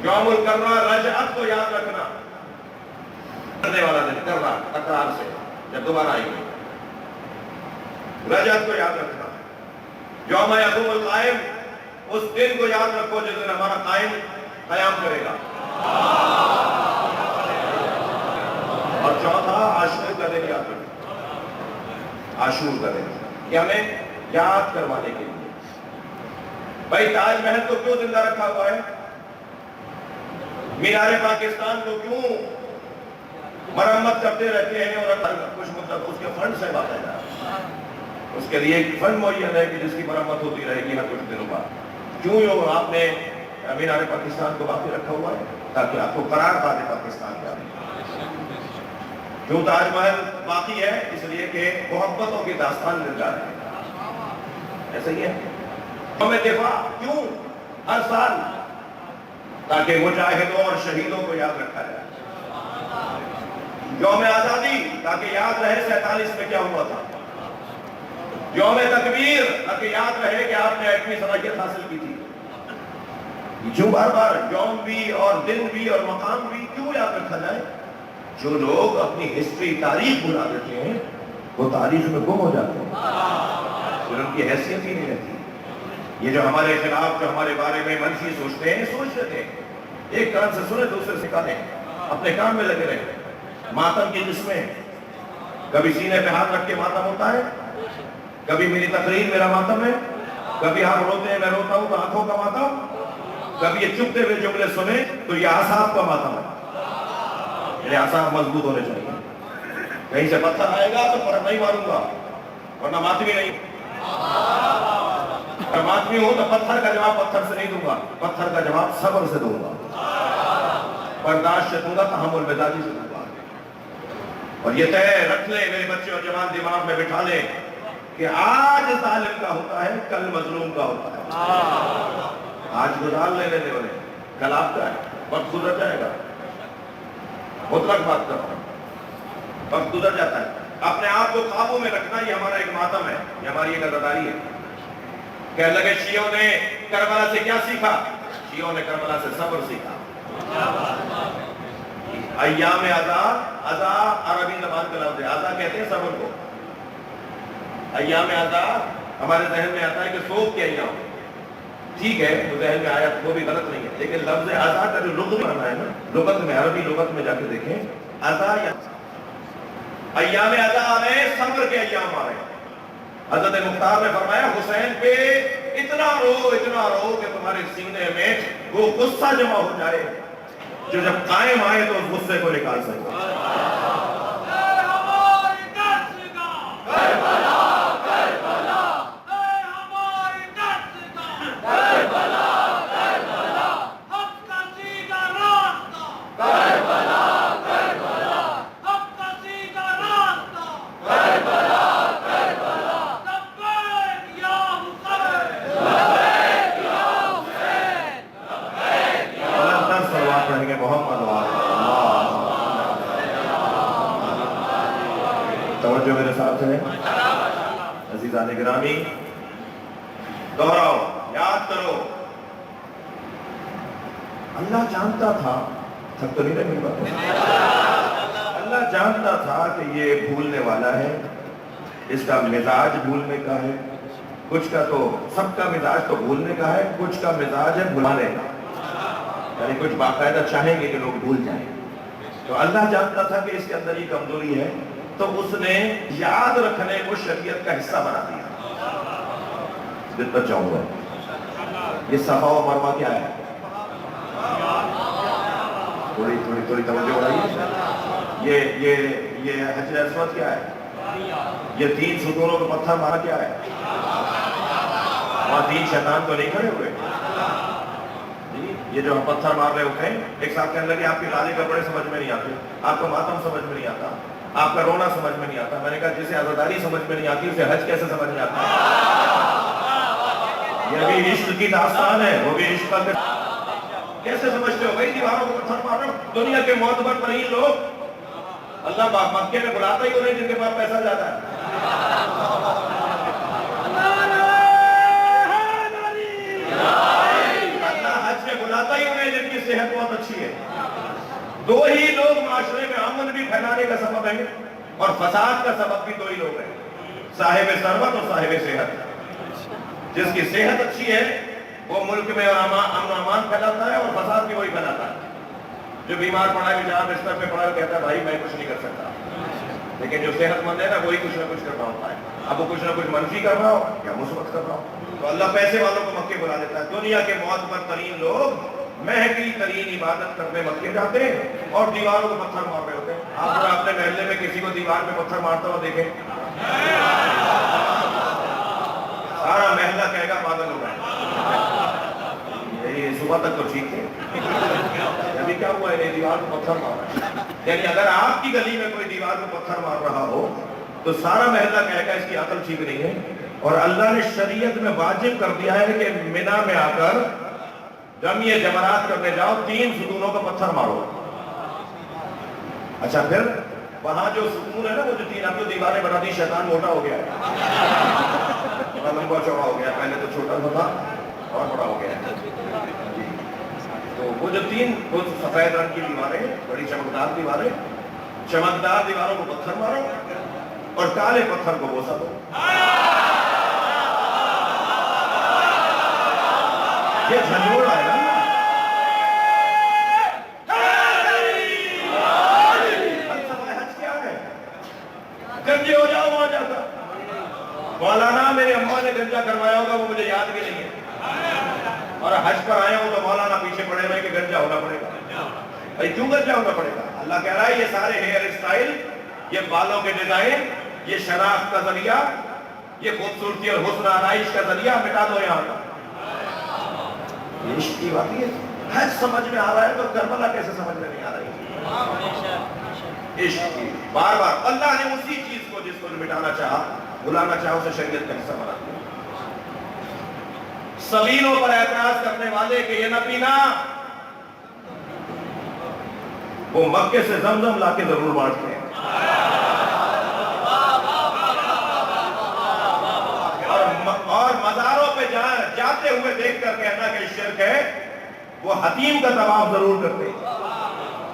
یوم الکرہ رجعت کو یاد رکھنا کرنے والا دن کرنا تکرار سے جب دوبارہ آئیں گے رجعت کو یاد رکھنا یوم یقوم القائم اس دن کو یاد رکھو جس دن ہمارا قائم قیام کرے گا اور چوتھا عاشور کا دن یاد رکھنا عاشور کا دن کہ ہمیں یاد کروانے کے لیے بھائی تاج محل کو کیوں زندہ رکھا ہوا ہے مینار پاکستان کو کیوں مرمت کرتے رہتے ہیں اور کچھ مطلب اس کے فنڈ سے بات ہے اس کے لیے ایک فنڈ معین ہے کہ جس کی مرمت ہوتی رہے گی ہر کچھ دنوں بعد کیوں آپ نے مینار پاکستان کو باقی رکھا ہوا ہے تاکہ آپ کو قرار پا دے پاکستان کا کیوں تاج محل باقی ہے اس لیے کہ محبتوں کی داستان زندہ ہے ایسا ہی ہے ہمیں دفاع کیوں ہر سال تاکہ مجاہدوں اور شہیدوں کو یاد رکھا جائے یوم آزادی تاکہ یاد رہے 47 میں کیا ہوا تھا یوم تکبیر تاکہ یاد رہے کہ آپ نے ایٹمی صلاحیت حاصل کی تھی جو بار بار یوم بھی اور دن بھی اور مقام بھی کیوں یاد رکھا جائے جو لوگ اپنی ہسٹری تاریخ بھلا دیتے ہیں وہ تاریخ میں گم ہو جاتے ہیں پھر ان کی حیثیت ہی نہیں رہتی یہ جو ہمارے خلاف جو ہمارے بارے میں منفی سوچتے ہیں سوچ لیتے ہیں ایک کان سے سنے دوسرے سے کانے اپنے کام میں لگے رہے ماتم کی قسمیں کبھی سینے پہ ہاتھ رکھ کے ماتم ہوتا ہے کبھی میری تقریر میرا ماتم ہے کبھی آپ روتے ہیں میں روتا ہوں تو آنکھوں کا ماتم کبھی یہ چپتے ہوئے جملے سنے تو یہ اعصاب کا ماتم ہے میرے اعصاب مضبوط ہونے چاہیے کہیں سے پتھر آئے گا تو پر نہیں ماروں گا ورنہ ماتمی نہیں اگر ماتمی ہو تو پتھر کا جواب پتھر سے نہیں دوں گا پتھر کا جواب صبر سے دوں گا برداشت سے دوں گا تحمل مزاجی سے دوں گا اور یہ طے رکھ لیں میرے بچے اور جوان، دماغ میں بٹھا لیں کہ آج ظالم کا ہوتا ہے، کل مظلوم کا ہوتا ہے۔ آج گزار لینے والے، کل آپ کا ہے، وقت گزر جائے گا۔ مطلق بات کر رہا ہوں، وقت گزر جاتا ہے۔ اپنے آپ کو قابو میں رکھنا یہ ہمارا ایک ماتم ہے، یہ ہماری ایک عزاداری ہے۔ کہنے لگے شیعوں نے کربلا سے کیا سیکھا؟ شیعوں نے کربلا سے صبر سیکھا۔ ایام عزا عربی زبان کا لفظ ہے، عزا کہتے ہیں صبر کو۔ ایام عزا ہمارے ذہن میں آتا ہے کہ سوگ کے ایام، ٹھیک ہے وہ ذہن میں آیا، وہ بھی غلط نہیں ہے، لیکن لفظ عزا کا جو لغت معنی ہے نا، لغت میں، عربی لغت میں جا کے دیکھیں، عزا یا ایام عزا آ رہے ہیں، صبر کے ایام آ رہے ہیں۔ حضرت مختار نے فرمایا حسین پہ اتنا رو کہ تمہارے سینے میں وہ غصہ جمع ہو جائے جو جب قائم آئے تو اس غصے کو نکال سکے۔ توجہ میرے ساتھ ہے عزیزان گرامی، دوہراؤ، یاد کرو، اللہ جانتا تھا، تھک تو نہیں رہے میری بات، اللہ جانتا تھا کہ یہ بھولنے والا ہے، اس کا مزاج بھولنے کا ہے، کچھ کا تو، سب کا مزاج تو بھولنے کا ہے، کچھ کا مزاج ہے بھلانے کا، یعنی کچھ باقاعدہ چاہیں گے کہ لوگ بھول جائیں۔ تو اللہ جانتا تھا کہ اس کے اندر یہ کمزوری ہے، تو اس نے یاد رکھنے کو شریعت کا حصہ بنا دیا۔ جتنا چاہوں گا یہ صفا و مروا کیا ہے؟ تھوڑی توجہ بڑھائیے۔ یہ حجر اسود کیا ہے؟ یہ 3 ستونوں کو پتھر مارا کیا ہے؟ وہاں 3 شیطان تو نہیں کھڑے ہوئے؟ یہ جو ہم پتھر مار رہے ہوتے ہیں، ایک ساتھ کہنے لگے آپ کے لالے کپڑے سمجھ میں نہیں آتے، آپ کا ماتم سمجھ میں نہیں آتا، آپ کا رونا سمجھ میں نہیں آتا۔ میں نے کہا جسے عزاداری سمجھ میں نہیں آتی اسے حج کیسے سمجھ میں آتا ہے؟ یہ بھی عشق کی داستان ہے، وہ بھی عشق کا کیسے سمجھتے ہو بھائی؟ دیواروں کو پتھر مار رہے ہو، دنیا کے معتبر ترین لوگ، اللہ مکے میں بلاتا ہی انہیں جن کے پاس پیسہ زیادہ ہے۔ اللہ حج میں بلاتا ہی انہیں جن کی صحت بہت اچھی ہے۔ 2 ہی لوگ معاشرے میں امن بھی پھیلانے کا سبب ہے اور فساد کا سبب بھی 2 ہی لوگ ہیں، صاحب ثروت اور صاحب صحت۔ جس کی صحت اچھی ہے وہ ملک میں امن و امان پھیلاتا ہے اور فساد بھی وہی پھیلاتا ہے۔ جو بیمار پڑا ہے جہاں بستر پہ پڑا ہے کہتا ہے بھائی میں کچھ نہیں کر سکتا، لیکن جو صحت مند ہے نا وہی کچھ نہ کچھ کر رہا ہوتا ہے، اب وہ کچھ نہ کچھ منفی کر رہا ہو یا مثبت کر رہا ہو۔ تو اللہ پیسے والوں کو مکے بلا دیتا ہے۔ دنیا کے معتبر ترین لوگ مہنگی ترین عبادت کرنے مکے جاتے ہیں اور دیواروں کو پتھر مار رہے ہوتے ہیں۔ آپ اگر اپنے محلے میں کسی کو دیوار پہ پتھر مارتا ہوا دیکھیں، سارا محلہ کہے گا پاگل ہو گئے، یہی صبح تک تو ٹھیک ہے، ابھی کیا ہوا ہے دیوار کو پتھر مار رہا ہے۔ یعنی اگر آپ کی گلی میں کوئی دیوار کو پتھر مار رہا ہو تو سارا محلہ کہے گا اس کی عقل ٹھیک نہیں ہے۔ اور اللہ نے شریعت میں واجب کر دیا ہے کہ منا میں آ کر جب یہ جمرات کرنے جاؤ 3 ستونوں کا پتھر مارو۔ اچھا پھر وہاں جو ستون ہے نا وہ جو 3 آپ جو دیواریں بنا دی، شیطان موٹا ہو گیا ہے، لمبا چوڑا ہو گیا، پہلے تو چھوٹا تھا اور بڑا ہو گیا ہے۔ تو وہ جو 3 وہ سفید رنگ کی دیواریں، بڑی چمکدار دیواریں، چمکدار دیواروں کو پتھر مارو اور کالے پتھر کو بوسا دو۔ یہ جھنجھوڑا ہے نا، حج کیا ہے؟ گنجے ہو جاؤ وہاں جاتا۔ مولانا میرے اماں نے گنجا کروایا ہوگا وہ مجھے یاد بھی نہیں ہے، اور حج پر آئے ہوں تو مولانا پیچھے پڑے ہوئے کہ گنجا ہونا پڑے گا۔ بھائی کیوں گنجا ہونا پڑے گا؟ اللہ کہہ رہا ہے یہ سارے ہیئر اسٹائل، یہ بالوں کے ڈیزائن، یہ شناخت کا ذریعہ، یہ خوبصورتی اور حسن آرائش کا ذریعہ مٹا دو یہاں کا۔ یہ عشق کی بات ہے، حج سمجھ میں آ رہا ہے تو کربلا کیسے سمجھ میں نہیں آ رہی؟ عشق کی بار بار اللہ نے اسی چیز کو جس کو مٹانا چاہا بلانا چاہا اسے شریعت کا حصہ بنا دیا. سبیلوں پر اعتراض کرنے والے کہ یہ نہ پینا، وہ مکے سے زمزم لا کے ضرور بانٹتے ہیں. اور مزاروں پہ جاتے ہوئے دیکھ کر کہنا کہ شرک ہے، وہ حتیم کا طواف ضرور کرتے ہیں.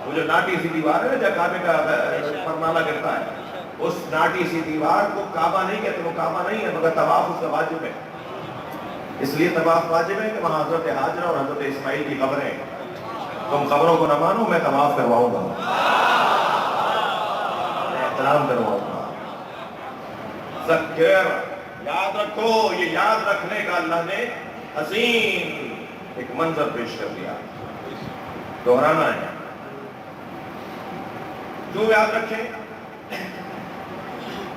وہ جو ناٹی سی دیوار ہے جہاں کعبے کا پرنالہ گرتا ہے، اس ناٹی سی دیوار کو کعبہ نہیں کہتے، وہ کعبہ نہیں ہے مگر طواف اس کا واجب ہے. اس لیے طواف واجب ہے کہ وہاں حضرت حاجرہ اور حضرت اسماعیل کی قبریں ہیں. تم خبروں کو نہ مانو، میں طواف کرواؤں گا، میں احترام کرواؤں گا. ذکر، یاد رکھو، یہ یاد رکھنے کا اللہ نے عظیم ایک منظر پیش کر دیا. دہرانا ہے. کیوں یاد رکھیں؟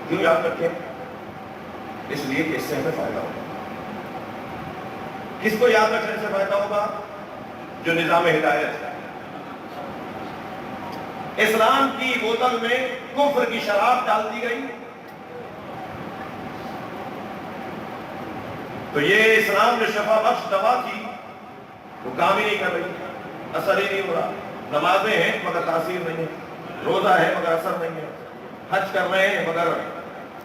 کیوں یاد رکھیں؟ اس لیے کہ اس سے ہمیں فائدہ ہوگا. کس کو یاد رکھنے سے فائدہ ہوگا؟ جو نظام ہدایت ہے. اسلام کی بوتل میں کفر کی شراب ڈال دی گئی تو یہ اسلام جو شفا بخش دوا تھی وہ کام ہی نہیں کر رہی، اثر ہی نہیں ہو رہا. نمازیں ہیں مگر تاثیر نہیں ہے، روزہ ہے مگر اثر نہیں ہے، حج کر رہے ہیں مگر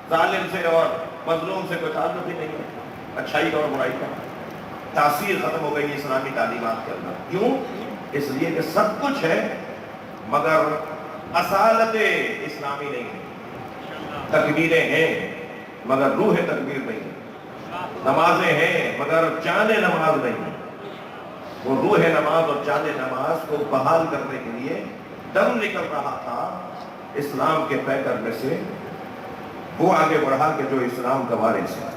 ظالم سے اور مظلوم سے کوئی تعلق ہی نہیں ہے. اچھائی کا اور برائی کا تاثیر ختم ہو گئی اسلامی تعلیمات کے اندر. کیوں؟ اس لیے کہ سب کچھ ہے مگر اصالت اسلامی نہیں ہے. تکبیریں ہیں مگر روح تکبیر نہیں ہے. نمازیں ہیں مگر جان نماز نہیں ہے. وہ روح نماز اور جان نماز کو بحال کرنے کے لیے دم نکل رہا تھا اسلام کے پیکر میں سے، وہ آگے بڑھا کے جو اسلام کا وارث ہے.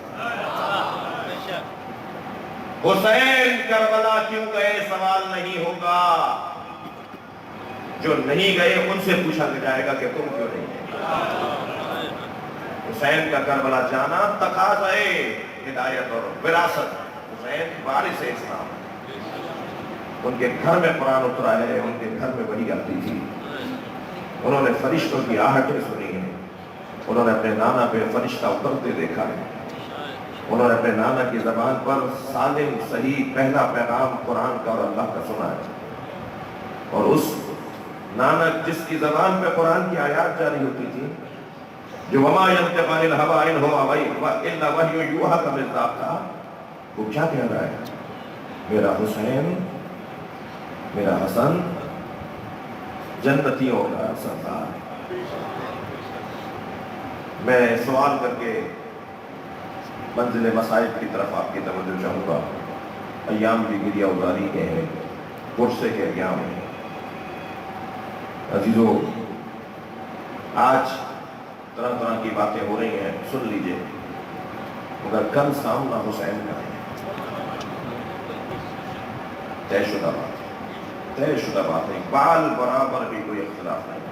حسین کربلا کیوں گئے سوال نہیں ہوگا، جو نہیں گئے ان سے پوچھا جائے گا کہ تم کیوں نہیں گئے. حسین کا کربلا جانا تقاضائے ہدایت اور وراثت. حسین وارث اسلام، ان کے گھر میں قرآن اترا ہے، ان کے گھر میں وحی آتی تھی. انہوں نے فرشتوں کی آہٹیں سنی ہیں، انہوں نے اپنے نانا پہ فرشتہ اترتے دیکھا ہے، انہوں نے اپنے نانا کی زبان پر سالم صحیح پہلا پیغام قرآن کا اور اللہ کا سنا ہے. اور اس نانا جس کی زبان پہ قرآن کی آیات جاری ہوتی تھی، جو وما ينطق عن الهوى ان هو الا وحی یوحی کا مصداق تھا، وہ کیا کہہ رہا ہے؟ میرا حسین، میرا حسن جنتیوں کا سردار. میں سوال کر کے منزل مصائب کی طرف آپ کی توجہ چاہوں گا. ایام بھی گریہ ازاری کے ہیں، غصے کے ایام ہیں. عزیزو، آج طرح طرح کی باتیں ہو رہی ہیں، سن لیجئے، مگر کل سامنا حسین کا ہے. طے شدہ بات ہے، طے شدہ بات ہے، بال برابر بھی کوئی اختلاف نہیں.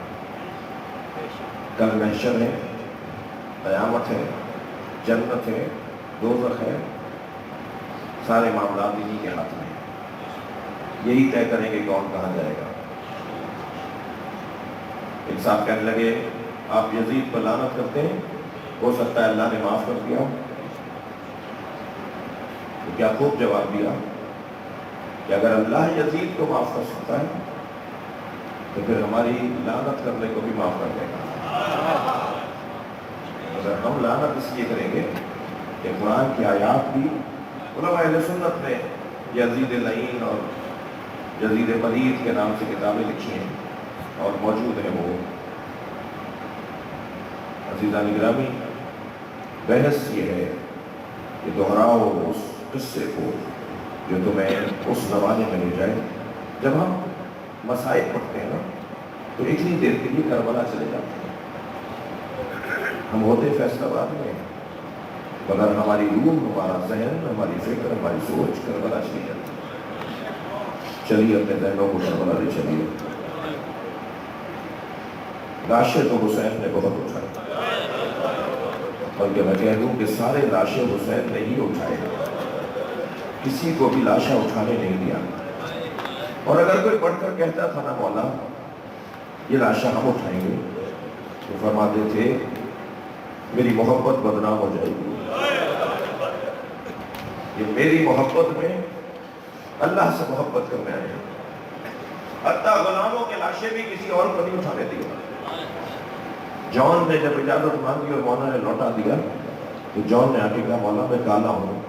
کل محشر ہے، قیامت ہے، جنت ہے، دوزخ ہے، سارے معاملات انہی کے ہاتھ میں. یہی طے کریں گے کون کہاں جائے گا. ایک صاحب کہنے لگے آپ یزید پر لعنت کرتے ہیں، ہو سکتا ہے اللہ نے معاف کر دیا. تو کیا خوب جواب دیا کہ اگر اللہ یزید کو معاف کر سکتا ہے تو پھر ہماری لعنت کرنے کو بھی معاف کر دے گا. اگر ہم لعنت اس لیے کریں گے کہ قرآن کی آیات بھی علماء اہل سنت نے یزید لعین اور یزید ملید کے نام سے کتابیں لکھی ہیں اور موجود ہیں. وہ عزیزان گرامی، بحث یہ ہے کہ دہراؤ اس قصے کو جو تمہیں اس زمانے میں لے جائے. جب ہم مسائل پڑھتے ہیں نا تو اتنی دیر کے لیے کربلا چلے جاتے ہیں. ہم ہوتے فیصلہ آباد میں مگر ہماری روح، ہمارا ذہن، ہماری فکر، ہماری سوچ کربلا چلی جاتی ہے. چلیے اپنے ذہنوں کو کربلا لے چلیے. لاشیں تو حسین نے بہت اٹھائی، بلکہ میں کہہ دوں کہ سارے لاشیں حسین نے ہی اٹھائے، کسی کو بھی لاشیں اٹھانے نہیں دیا. اور اگر کوئی پڑھ کر کہتا تھا نا مولا یہ لاشیں ہم اٹھائیں گے، تو فرماتے تھے میری محبت بدنام ہو جائے گی، یہ میری محبت میں اللہ سے محبت کرنے آئے ہیں، حتیٰ غلاموں کے لاشیں بھی کسی اور کو نہیں اٹھانے دیا۔ جان نے جب اجازت مانگی اور مولا نے لوٹا دیا تو جان نے آ کے کہا مولا میں کالا ہوں،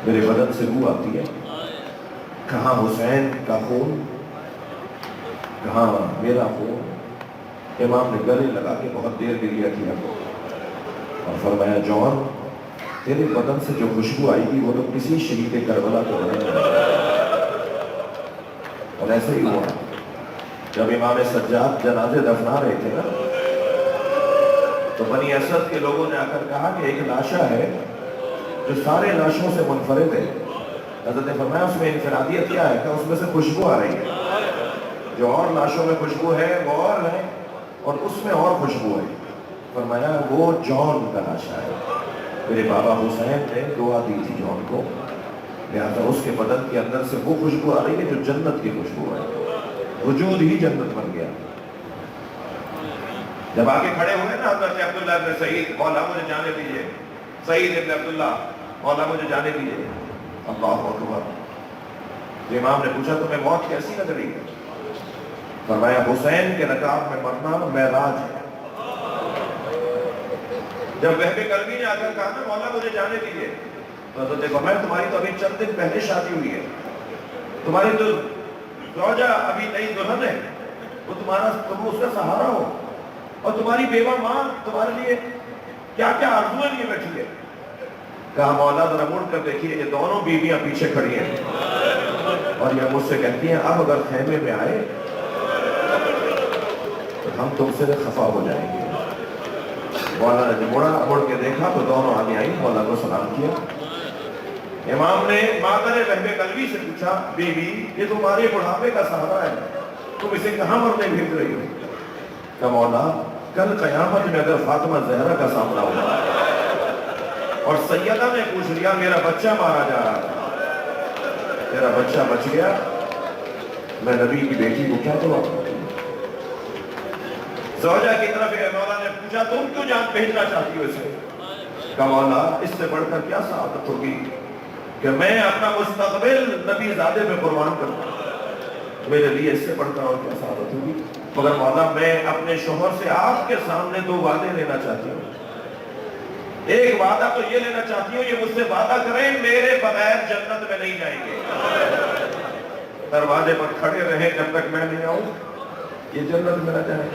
میرے بدن سے بو آتی ہے، کہاں حسین کا خون، کہاں میرا خون۔ امام نے گلے لگا کے بہت دیر گریہ کیا اور فرمایا جان تیرے بدن سے جو خوشبو آئے گی وہ تو کسی شہید کربلا کو نہیں آئے۔ اور ایسے ہی ہوا، جب امام سجاد جنازے دفنا رہے تھے نا تو بنی اسد کے لوگوں نے آ کر کہا کہ ایک لاشا ہے جو سارے لاشوں سے منفرد ہے۔ حضرت نے فرمایا اس میں انفرادیت کیا ہے؟ کہ اس میں سے خوشبو آ رہی ہے، جو اور لاشوں میں خوشبو ہے وہ اور ہے اور اس میں اور خوشبو ہے۔ فرمایا وہ جان کا لاشا ہے، میرے بابا حسین نے دعا دی تھی جان کو، لہذا اس کے بدن کے اندر سے وہ خوشبو آ رہی ہے جو جنت کی خوشبو ہے، وجود ہی جنت بن گیا۔ جب آگے کھڑے ہوئے نا حضرت عبداللہ ابن سعید، مولا مجھے جانے دیجئے، سعید ابن عبداللہ مولا مجھے جانے دیجئے، اللہ اکبر۔ تو امام نے پوچھا تمہیں موت کیسی لگ رہی ہے؟ فرمایا حسین کے رکاب میں مرنا معراج ہے۔ جب وہب قلبی نے آ کر کہا نا مولا مجھے جانے دیجئے تو حضرت نے فرمایا تمہاری تو ابھی چند دن پہلے شادی ہوئی ہے، تمہاری تو زوجہ ابھی نئی دلہن ہے، وہ تم اس کا سہارا ہو، اور تمہاری بیوہ ماں تمہارے لیے کیا کیا آرزویں لیے بیٹھی ہے۔ کہا مولا ذرا مڑ کر دیکھیے یہ دونوں بیویاں پیچھے کھڑی ہیں اور یہ مجھ سے کہتی ہیں اب اگر خیمے میں آئے تو ہم تم سے خفا ہو جائیں گے۔ مولا نے مڑ کے دیکھا تو دونوں آگے آئی، مولا کو سلام کیا۔ امام نے مادر وہب قلبی سے پوچھا بیوی یہ تمہارے بڑھاپے کا سہارا ہے، تم اسے کہاں مرنے بھیج رہی ہو؟ کہ مولا کل قیامت میں اگر فاطمہ زہرا کا سامنا ہوا اور سیدہ نے پوچھ لیا میرا بچہ مارا جا رہا تھا، میرا بچہ بچ گیا، میں نبی کی بیٹی کو کیا جواب دوں؟ زوجہ کی طرف مولا نے پوچھا تم کیوں جان بھیجنا چاہتی ہو اسے؟ کہ مولا اس سے بڑھ کر کیا سعادت ہوگی کہ میں اپنا مستقبل نبی زادے میں قربان کروں، میرے لیے اس سے بڑھ کر اور کیا سعادت ہوگی؟ مگر مولا میں اپنے شوہر سے آپ کے سامنے دو وعدے لینا چاہتی ہوں۔ ایک وعدہ تو یہ لینا چاہتی ہوں یہ مجھ سے وعدہ کریں میرے بغیر جنت میں نہیں جائیں گے، دروازے پر کھڑے رہیں جب تک میں نہیں آؤں، یہ جنت میں نہ جائیں۔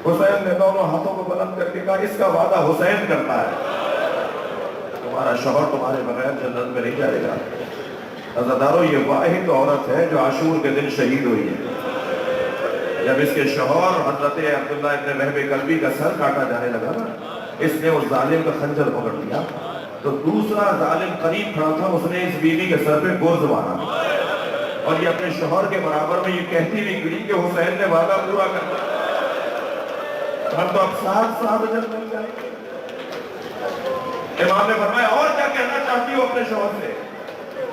حسین نے دونوں ہاتھوں کو بلند کر کے کہا اس کا وعدہ حسین کرتا ہے، تمہارا شوہر تمہارے بغیر جنت میں نہیں جائے گا۔ عزادارو یہ واحد عورت ہے جو عاشور کے دن شہید ہوئی ہے۔ جب اس کے شوہر حضرت عبداللہ ابن وہب قلبی کا سر کاٹا جانے لگا نا، اس نے اس ظالم کا خنجر پکڑ لیا تو دوسرا ظالم قریب کھڑا تھا، اس نے اس بیوی کے سر پہ گرز مارا اور یہ اپنے شوہر کے برابر میں یہ کہتی ہوئی گری کہ حسین نے وعدہ پورا کرنا، ہم تو اب ساتھ جنت مل جائیں گے۔ امام نے فرمایا اور کیا کہنا چاہتی ہو اپنے شوہر سے؟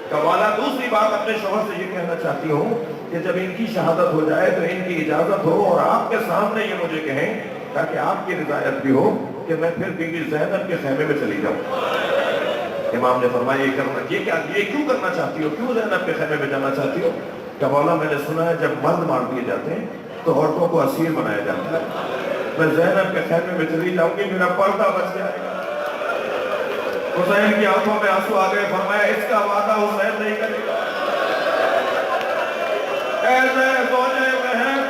کہ مولا دوسری بات اپنے شوہر سے یہ کہنا چاہتی ہوں کہ جب ان کی شہادت ہو جائے تو ان کی اجازت ہو اور آپ کے سامنے یہ مجھے کہیں تاکہ آپ کی رضایت بھی ہو کہ میں پھر بی بی زینب کے خیمے میں چلی جاؤں۔ امام نے فرمایا یہ کیوں کرنا چاہتی ہو، کیوں زینب کے خیمے میں جانا چاہتی ہو؟ کہ مولا میں نے سنا ہے جب مرد مار دیے جاتے ہیں تو عورتوں کو اسیر بنایا جاتا ہے، میں زینب کے خیمے میں چلی جاؤں گی، میرا پردہ بچ جائے گا۔ حسین کی آنکھوں میں آنسو آ گئے، فرمایا اس کا وعدہ حسین نہیں کرے گا۔ ایسے زوجہ بہن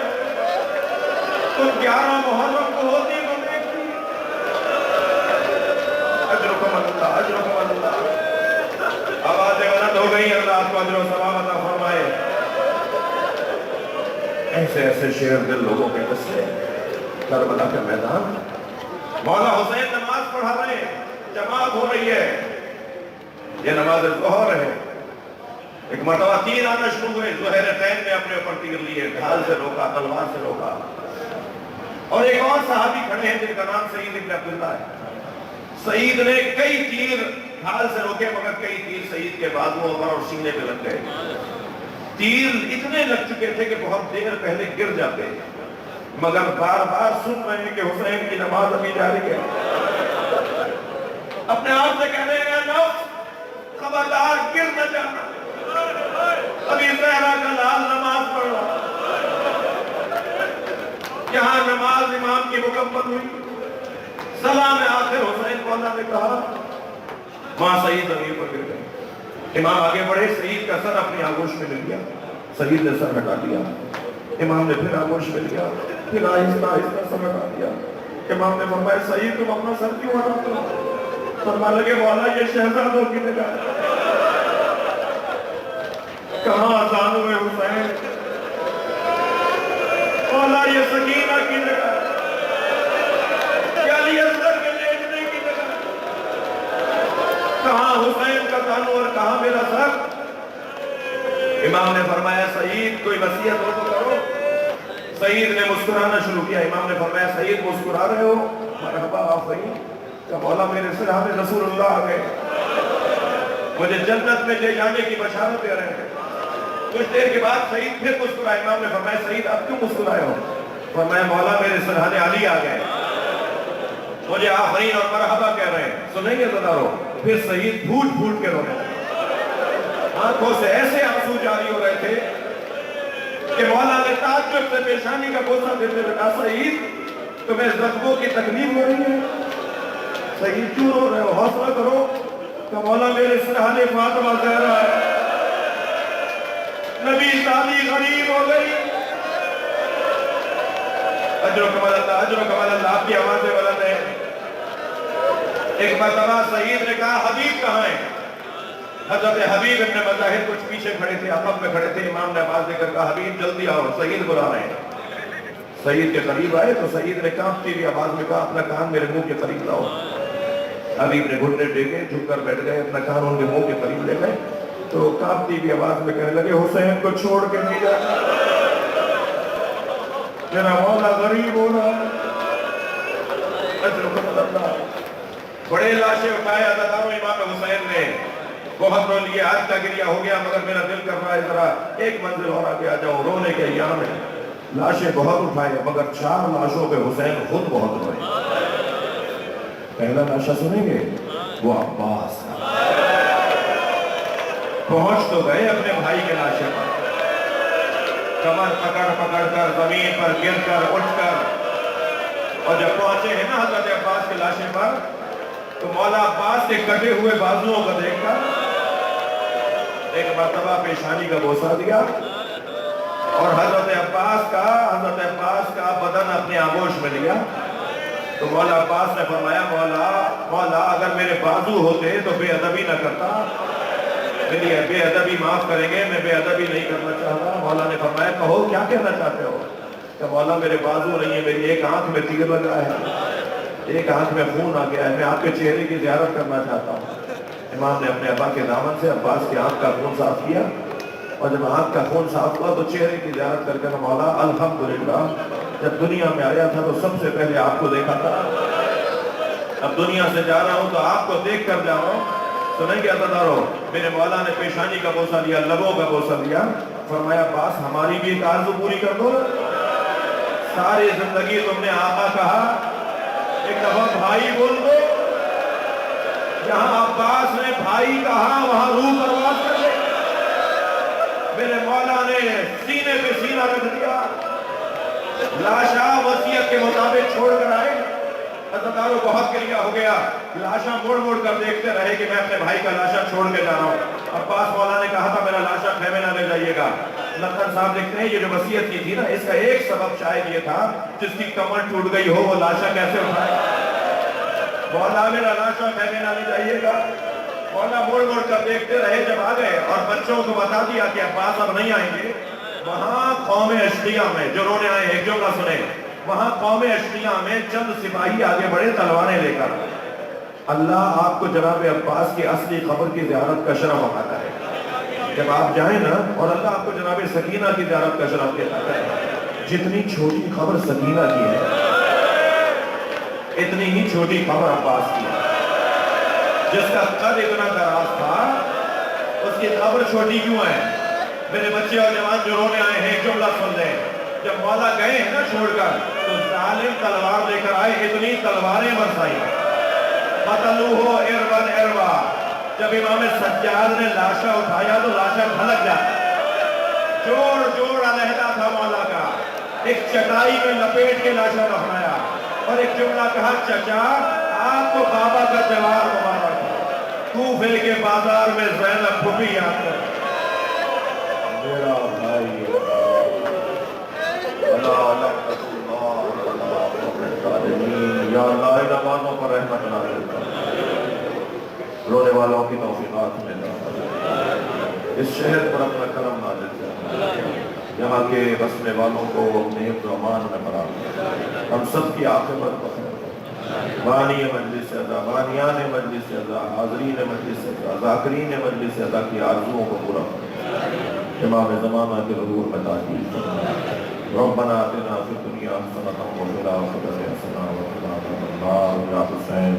تم 11 محرم کو ہوتی کو دیکھتی، اجرکم اللہ اجرکم اللہ، آوازیں بلند ہو گئی، اللہ آپ کو اجر و ثواب عطا فرمائے۔ ایسے ایسے شعر دل لوگوں کے قصے، کربلا کا میدان، مولا حسین نماز پڑھا رہے ہیں، جماعت ہو رہی ہے، یہ نماز ظہر ہے۔ ایک مرتبہ تیر آنا شروع ہوئے، زہیرتین نے اپنے اوپر تیر لیے، ڈھال سے روکا، تلوار سے روکا، اور ایک اور صحابی کھڑے ہیں جن کا نام سعید ابن عبداللہ ہے۔ سعید نے کئی تیر ڈھال سے روکے مگر کئی تیر سعید کے بازوؤں پر اور سینے پہ لگ گئے۔ تیر اتنے لگ چکے تھے کہ بہت دیر پہلے گر جاتے، مگر بار بار سن رہے ہیں کہ حسین کی نماز ابھی جاری ہے. اپنے آپ سے کہہ رہے ہیں نفس خبردار گر نہ جانا, ابھی زہرا کا لال نماز پڑھ رہا. یہاں نماز امام کی مکمل ہوئی, سلام آخر حسین مولا نے کہا, ماں سعید زمین پر گر گئے. امام آگے بڑھے, سعید کا سر اپنی آغوش میں مل گیا, سعید نے سر ہٹا دیا. امام نے پھر آغوش مل گیا, پھر آہستہ آہستہ سر ہٹا دیا. امام نے فرمایا سعید تم اپنا سر کیوں ہٹاتے ہو؟ فرمانے لگے مولا یہ شہزادوں کی نگاہ, کہاں آسان ہوئے حسین, مولا یہ سکینہ کی جگہ, کیا لیے سر کے لیٹنے کی جگہ, کہاں حسین کا تن اور کہاں میرا سر. امام نے فرمایا سعید کوئی وصیت ہو تو کرو. سعید نے مسکرانا شروع کیا. امام نے فرمایا سعید مسکرا رہے ہو؟ مرحبا آفرین. کہ مولا میرے سرحان رسول اللہ آ گئے, مجھے جنت میں لے جانے کی بشارت دے رہے ہیں. کچھ دیر کے بعد سعید پھر مسکرائے. امام نے فرمایا سعید آپ کیوں مسکرائے ہو؟ فرمایا مولا میرے سرحان علی آ گئے, مجھے آفرین اور مرحبا کہہ رہے ہیں. سنیں گے ذرا رو. پھر سعید پھوٹ پھوٹ کے رونے لگے, آنکھوں سے ایسے آنسو جاری ہو رہے تھے کہ مولا نے تعجب سے پیشانی کا بوسہ دیتے ہوئے کہا سعید تمہیں زخموں کی تکلیف ہو رہی ہے؟ سعید کیوں رو رہے ہو؟ حوصلہ کرو. کہ مولا میرے سرحان فاطمہ زہرا ہے, نبی شادی غریب ہو گئی. اجر و کمال اللہ, اجر و کمال اللہ. آپ کی آوازیں بلند ہیں. ایک مرتبہ سعید نے کہا حبیب کہاں ہے؟ حضرت حبیب ابن مظاہر کچھ پیچھے کھڑے تھے, افق میں کھڑے تھے. امام نے آواز دے کر کہا حبیب جلدی آؤ, سعید بلا رہے ہیں. سعید کے قریب آئے تو سعید نے کانپتی ہوئی آواز میں کہا اپنا کان میرے منہ کے قریب لاؤ. حبیب نے گھٹنے ٹیکے, جھک کر بیٹھ گئے, اپنا کان ان کے منہ کے قریب لے گئے. تو کانپتی ہوئی آواز میں کہنے لگے حسین کو چھوڑ کے نہیں جانا, میرا مولا غریب ہو رہا ہے. بڑے لاشیں اٹھائے عزاداروں امام حسین نے, بہت رو لیے, آج کا گریہ ہو گیا, مگر میرا دل کر رہا ہے ذرا ایک منزل اور آگے آ جاؤ. رونے کے ایام ہے, لاشیں بہت اٹھائے, مگر 4 لاشوں پہ حسین خود بہت روئے. پہلا لاشا سنیں گے, وہ عباس. پہنچ تو گئے اپنے بھائی کے لاشے پر, کمر پکڑ پکڑ کر, زمین پر گر کر, اٹھ کر, اور جب پہنچے ہیں نا حضرت عباس کے لاشے پر, تو مولا عباس کے کٹے ہوئے بازوؤں کو دیکھ کر ایک مرتبہ پیشانی کا بوسہ دیا, اور حضرت عباس کا بدن اپنے آغوش میں لیا. تو مولا عباس نے فرمایا مولا اگر میرے بازو ہوتے تو بے ادبی نہ کرتا. میری بے ادبی معاف کریں گے, میں بے ادبی نہیں کرنا چاہتا. مولا نے فرمایا کہو کیا کہنا چاہتے ہو؟ کہ مولا میرے بازو نہیں ہے, میری ایک آنکھ میں تیر لگا ہے, ایک آنکھ میں خون آ گیا ہے, میں آپ کے چہرے کی زیارت کرنا چاہتا ہوں. امام نے اپنے ابا کے دامن سے عباس کی آنکھ کا خون صاف کیا, اور جب آنکھ کا خون صاف ہوا تو چہرے کی زیارت کر کے مولا الحمدللہ جب دنیا میں آیا تھا تو سب سے پہلے آپ کو دیکھا تھا, اب دنیا سے جا رہا ہوں تو آپ کو دیکھ کر جا رہا ہوں. سنیں گے عزاداروں, میرے مولا نے پیشانی کا بوسہ لیا, لبوں کا بوسہ لیا, فرمایا عباس ہماری بھی ایک آرزو پوری کر دو. ساری زندگی تم نے آقا کہا, ایک دفعہ بھائی بول دو. جہاں عباس نے بھائی کہا وہاں روح پرواز کر گئی. میرے مولا نے سینے پہ سینہ رکھ دیا, لاشا وصیت کے مطابق چھوڑ کر آئے. عزاداروں بہت گریہ ہو گیا, لاشا موڑ موڑ کر دیکھتے رہے کہ میں اپنے بھائی کا لاشا چھوڑ کے جا رہا ہوں. عباس مولا نے کہا تھا میرا لاشا خیمے نہ لے جائیے گا. لکھن صاحب لکھتے ہیں یہ جو وصیت کی تھی نا, اس کا ایک سبب شاید یہ تھا جس کی کمر ٹوٹ گئی ہو وہ لاشا کیسے اٹھائے. مولا میرا لاشا خیمے نہ لے جائیے گا. مولا موڑ موڑ کر دیکھتے رہے, جب آ گئے اور بچوں کو بتا دیا کہ عباس اب نہیں آئیں گے, وہاں قوم اشقیہ میں جو رونے آئے ایک جملہ سنیں, وہاں قوم اشقیہ میں چند سپاہی آگے بڑھے تلواریں لے کر. اللہ آپ کو جناب عباس کی اصلی قبر کی زیارت کا شرف عطا ہے. جب آپ جائیں نا, اور اللہ آپ کو جناب سکینہ کی زیارت کا شرف دیتا ہے. جتنی چھوٹی خبر سکینہ کی ہے اتنی ہی چھوٹی خبر عباس کی ہے. جس کا قد اتنا دراز تھا اس کی خبر چھوٹی کیوں ہے؟ میرے بچے اور جوان جو رونے آئے ہیں ایک جملہ سن لیں, جب مولا گئے ہیں نا چھوڑ کر تو ظالم تلوار لے کر آئے، اتنی تلواریں برسائی، قتلوہ اربن اربا۔ جب امام سجاد نے لاشا اٹھایا تو لاشا بھلک جاتا، جوڑ جوڑ علیحدہ تھا مولا کا، ایک چٹائی میں لپیٹ کے لاشا دفنایا اور ایک جملہ کہا، چچا آپ کو بابا کا تہوار مبارک ہو، کوفے کے بازار میں زینب پھوپھی یاد کر میرا بھائی۔ یا اللہ ان نمازوں پر رحمت نازل کر، رونے والوں کی توفیقات میں اس شہر پر اپنا کرم نازل کر، یہاں کے بسنے والوں کو اپنے حفظ و امان میں بنا، ہم سب کی عاقبت کو خیر کر۔ بانی مجلس اعضا، بانیان مجلس اعضا، حاضرین مجلس اعضا، ذاکرین مجلس اعضا کی آرزوؤں کو پورا کر، امام زمانہ کے ظہور میں تعجیل کر۔ ربنا آتنا فی الدنیا حسنۃ وفی الآخرۃ حسنۃ وقنا عذاب النار۔ یا حسین